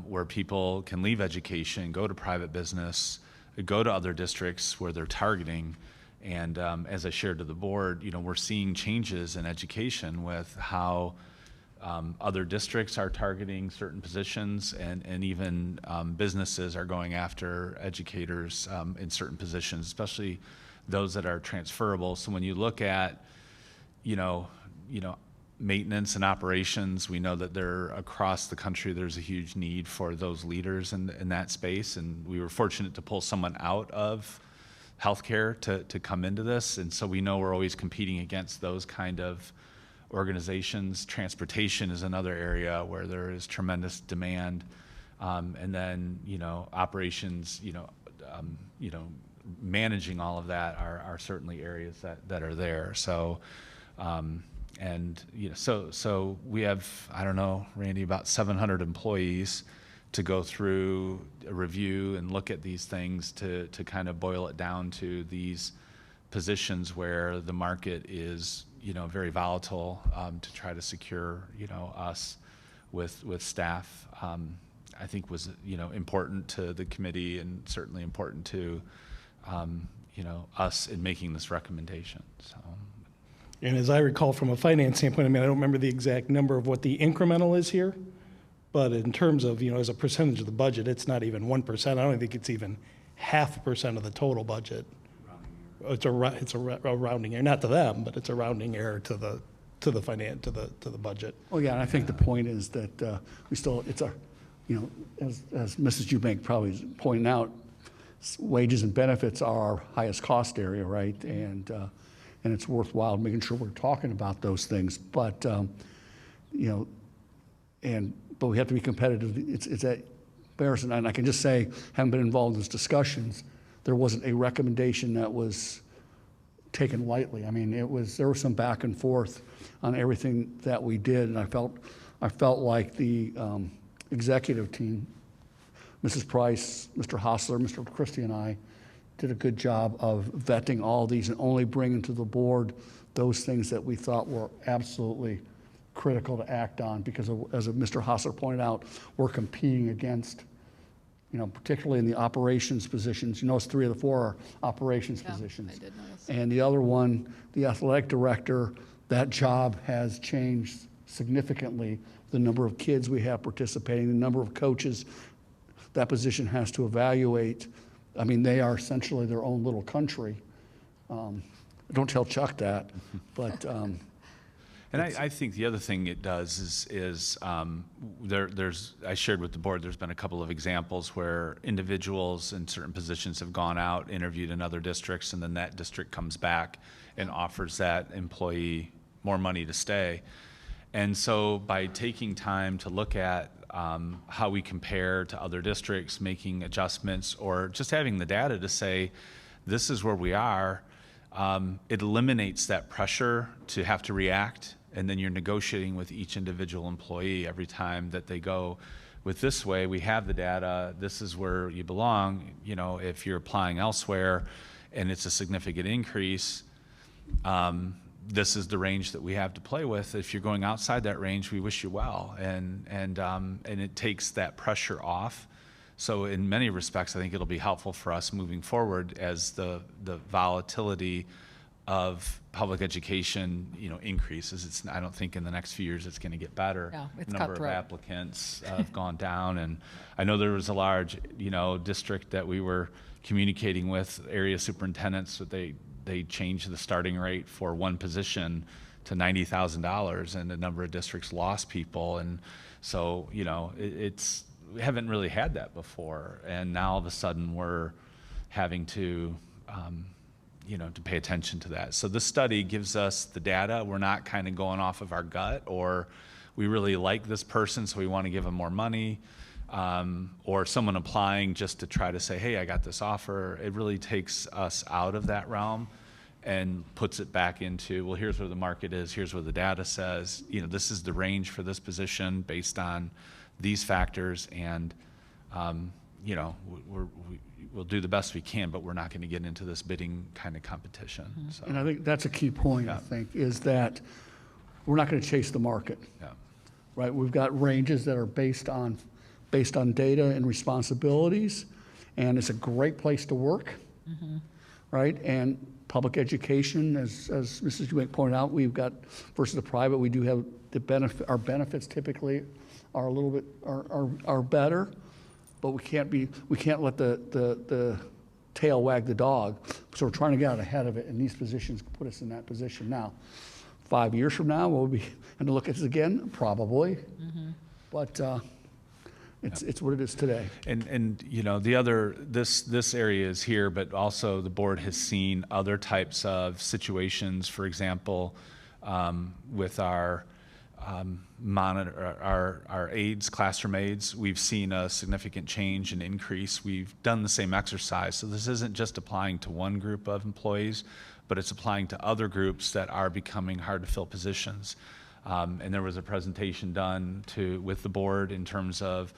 where people can leave education, go to private business, go to other districts where they're targeting. And as I shared to the board, we're seeing changes in education with how other districts are targeting certain positions, and even businesses are going after educators in certain positions, especially those that are transferable. So when you look at, maintenance and operations, we know that across the country, there's a huge need for those leaders in that space. And we were fortunate to pull someone out of healthcare to come into this. And so we know we're always competing against those kind of organizations. Transportation is another area where there is tremendous demand. And then, operations, managing all of that are certainly areas that are there. So, so we have, I don't know, Randy, about 700 employees to go through a review and look at these things to kind of boil it down to these positions where the market is, very volatile, to try to secure, us with staff. I think was, important to the committee and certainly important to, us in making this recommendation. So. And as I recall from a finance standpoint, I don't remember the exact number of what the incremental is here, but in terms of, as a percentage of the budget, it's not even 1%. I don't think it's even 0.5% of the total budget. It's a rounding error, not to them, but it's a rounding error to the budget. Oh, yeah, and I think the point is that as Mrs. Eubank probably is pointing out, wages and benefits are our highest cost area, right? And it's worthwhile making sure we're talking about those things. But but we have to be competitive. It's at Barrison, and I can just say, having been involved in those discussions, there wasn't a recommendation that was taken lightly. I mean, there was some back and forth on everything that we did, and I felt like the executive team, Mrs. Price, Mr. Hostler, Mr. Christie, and I did a good job of vetting all these and only bringing to the board those things that we thought were absolutely critical to act on, because as Mr. Hostler pointed out, we're competing against, particularly in the operations positions. You notice 3 of the 4 are operations positions. I did notice. And the other one, the athletic director, that job has changed significantly. The number of kids we have participating, the number of coaches that position has to evaluate. I mean, they are essentially their own little country. Don't tell Chuck that, but. And I think the other thing it does is there's, I shared with the board, there's been a couple of examples where individuals in certain positions have gone out, interviewed in other districts, and then that district comes back and offers that employee more money to stay. And so by taking time to look at how we compare to other districts, making adjustments, or just having the data to say, this is where we are, it eliminates that pressure to have to react, and then you're negotiating with each individual employee every time that they go. With this way, we have the data, this is where you belong. If you're applying elsewhere and it's a significant increase, this is the range that we have to play with. If you're going outside that range, we wish you well, and it takes that pressure off. So in many respects, I think it'll be helpful for us moving forward as the volatility of public education, increases. I don't think in the next few years it's going to get better. No, it's the number cutthroat. of applicants have gone down, and I know there was a large, district that we were communicating with, area superintendents, that they changed the starting rate for one position to $90,000, and a number of districts lost people, and so we haven't really had that before, and now all of a sudden we're having to to pay attention to that. So this study gives us the data. We're not kind of going off of our gut, or we really like this person so we want to give them more money, or someone applying just to try to say, hey, I got this offer. It really takes us out of that realm and puts it back into, well, here's where the market is, here's what the data says, this is the range for this position based on these factors, and we'll do the best we can, but we're not going to get into this bidding kind of competition. Mm-hmm. So, And I think that's a key point, I think, is that we're not going to chase the market, yeah. right? We've got ranges that are based on data and responsibilities, and it's a great place to work, right? And public education, as Mrs. Eubank pointed out, we've got, versus the private, we do have the benefit, our benefits typically are a little bit, are better, but we can't let the tail wag the dog. So we're trying to get out ahead of it, and these positions put us in that position now. 5 years from now, will we be going to look at this again? Probably. But it's what it is today. And the other, this area is here, but also the board has seen other types of situations. For example, with our our aides, classroom aides. We've seen a significant change and increase. We've done the same exercise. So this isn't just applying to one group of employees, but it's applying to other groups that are becoming hard to fill positions. And there was a presentation done with the board in terms of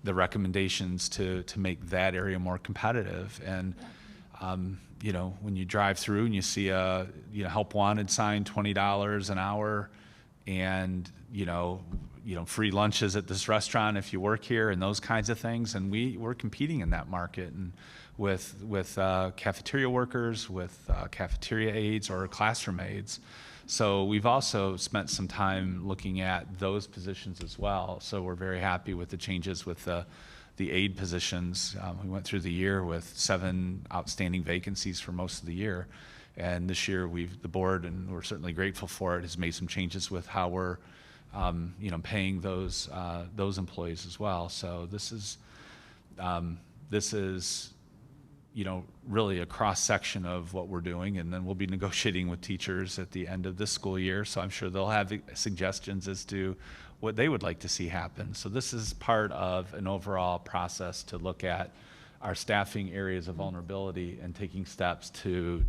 the recommendations to make that area more competitive. And you know, when you drive through and you see a help wanted sign, $20 an hour, and you know free lunches at this restaurant if you work here, and those kinds of things, and we're competing in that market, and with cafeteria workers, with cafeteria aides or classroom aides. So we've also spent some time looking at those positions as well. So we're very happy with the changes with the aide positions. We went through the year with 7 outstanding vacancies for most of the year. And this year the board, and we're certainly grateful for it, has made some changes with how we're paying those employees as well. So this is really a cross-section of what we're doing, and then we'll be negotiating with teachers at the end of this school year, so I'm sure they'll have suggestions as to what they would like to see happen. So this is part of an overall process to look at our staffing areas of vulnerability and taking steps to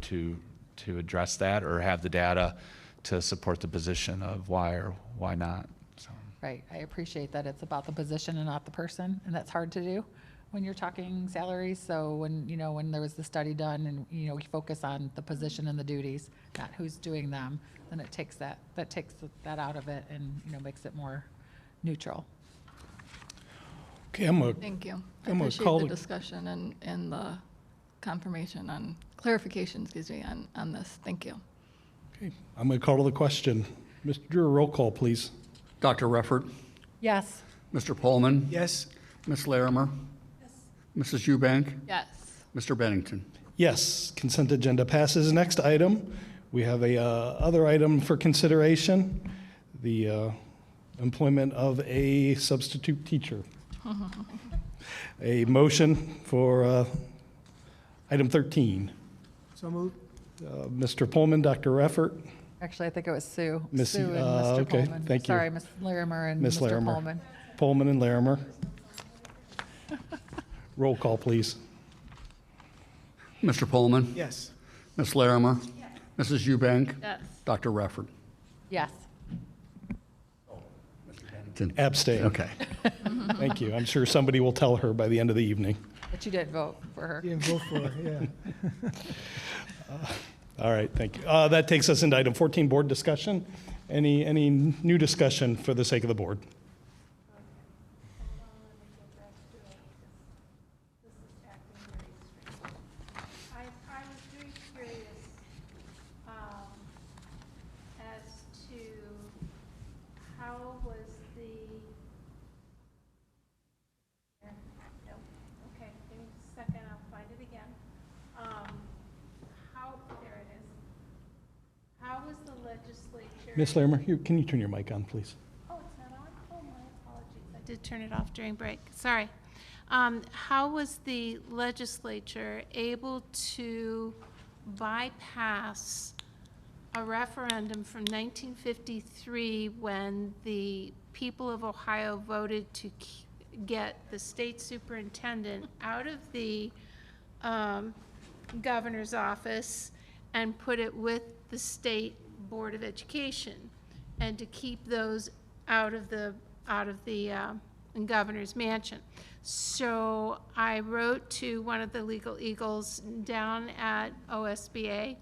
address that, or have the data to support the position of why or why not. So. Right, I appreciate that it's about the position and not the person, and that's hard to do when you're talking salaries. So when there was the study done, and we focus on the position and the duties, not who's doing them, then it takes that out of it, and makes it more neutral. Okay, Thank you. I I'm gonna appreciate call the it- discussion and the confirmation on, clarification, excuse me, on this. Thank you. Okay, I'm going to call to the question. Mr. Drew, roll call, please. Dr. Reffert, Yes. Mr. Pullman, Yes, Ms. Larimer, Mrs. Eubank, Yes. Mr. Bennington. Yes, consent agenda passes. Next item, we have a other item for consideration, the employment of a substitute teacher. A motion for item 13. so moved. Mr. Pullman, Dr. Reffert, Actually, I think it was Sue. Miss- Sue and Mr. okay, Pullman. thank you. Sorry, Ms. Larimer and Ms. Mr. Larimer. Pullman. Pullman and Larimer. Roll call, please. Mr. Pullman, Yes, Ms. Larimer, Mrs. Eubank, Yes. Dr. Reffert. Yes. Abstain. Okay. Thank you. I'm sure somebody will tell her by the end of the evening. But you did vote for her. you didn't vote for it, yeah. All right, thank you. That takes us into item 14, board discussion. Any new discussion for the sake of the board? I was very curious as to how was the, no, okay, give me a second, I'll find it again. There it is. How was the legislature? Ms. Larimer, can you turn your mic on, please? Oh, it's not on? Oh, my apologies. I did turn it off during break. Sorry. How was the legislature able to bypass a referendum from 1953 when the people of Ohio voted to get the state superintendent out of the governor's office and put it with the state board of education, and to keep those out of the governor's mansion? So I wrote to one of the legal eagles down at OSBA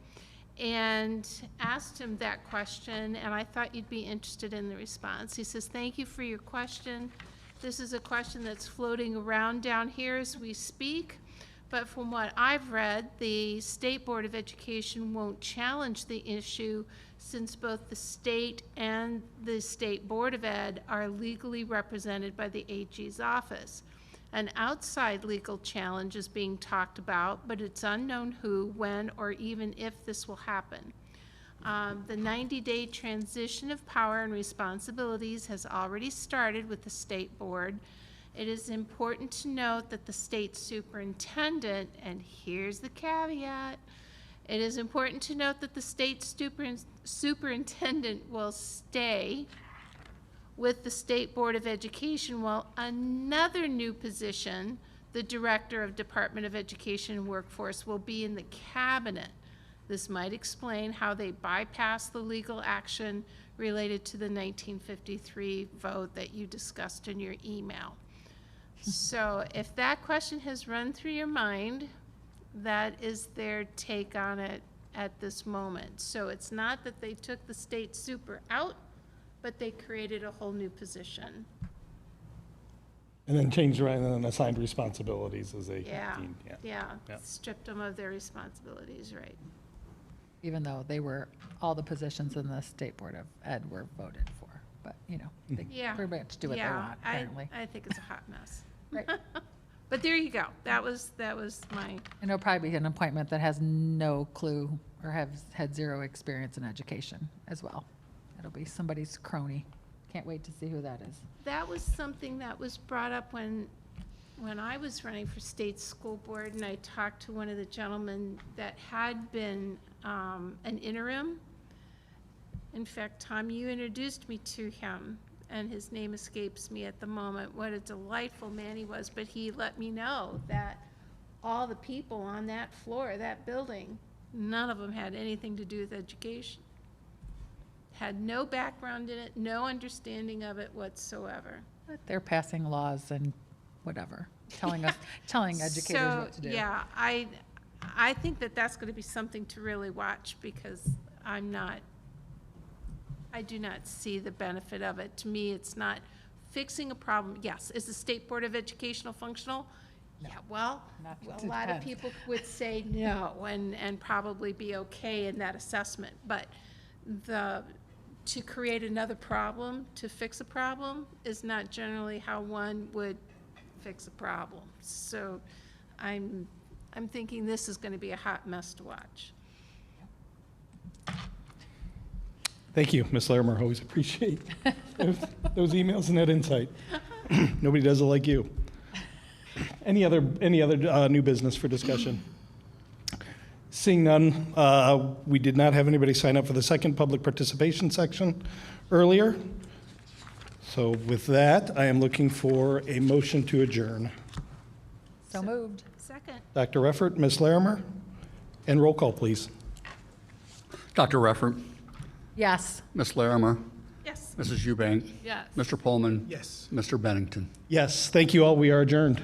and asked him that question, and I thought you'd be interested in the response. He says, "Thank you for your question. This is a question that's floating around down here as we speak. But from what I've read, the State Board of Education won't challenge the issue since both the state and the State Board of Ed are legally represented by the AG's office. An outside legal challenge is being talked about, but it's unknown who, when, or even if this will happen. The 90-day transition of power and responsibilities has already started with the State Board. It is important to note that the state superintendent, and here's the caveat, It is important to note that the state superintendent will stay with the State Board of Education, while another new position, the Director of Department of Education and Workforce, will be in the cabinet. This might explain how they bypassed the legal action related to the 1953 vote that you discussed in your email. So if that question has run through your mind, that is their take on it at this moment. So it's not that they took the state super out, but they created a whole new position. And then changed around and then assigned responsibilities as they Yeah, deemed, yeah, Yeah. stripped them of their responsibilities, right. Even though they were, all the positions in the State Board of Ed were voted for. But, you know, they Yeah. pretty much do what they Yeah, want, apparently. I think it's a hot mess. Right. But there you go. That was my, And it'll probably be an appointment that has no clue or has had zero experience in education as well. It'll be somebody's crony. Can't wait to see who that is. that was something that was brought up when I was running for state school board, and I talked to one of the gentlemen that had been an interim. In fact, Tom, you introduced me to him, and his name escapes me at the moment. What a delightful man he was, but he let me know that all the people on that floor, that building, none of them had anything to do with education. Had no background in it, no understanding of it whatsoever. But they're passing laws and whatever, telling educators what to do. So, yeah, I think that that's going to be something to really watch, because I do not see the benefit of it. To me, it's not fixing a problem. Yes, is the State Board of Educational functional? Yeah, well, Not a to lot of depend. people would say no, and probably be okay in that assessment. But to create another problem, to fix a problem, is not generally how one would fix a problem. So I'm thinking this is going to be a hot mess to watch. Thank you, Ms. Larimer. Always appreciate those emails and that insight. Nobody does it like you. Any other new business for discussion? Seeing none, we did not have anybody sign up for the second public participation section earlier. So with that, I am looking for a motion to adjourn. So moved. Second, Dr. Reffert, Ms. Larimer, and roll call, please. Dr. Reffert, Yes. Ms. Larimer, yes. Mrs. Eubank, Yes. Mr. Pullman, Yes. Mr. Bennington. Yes, thank you all. We are adjourned.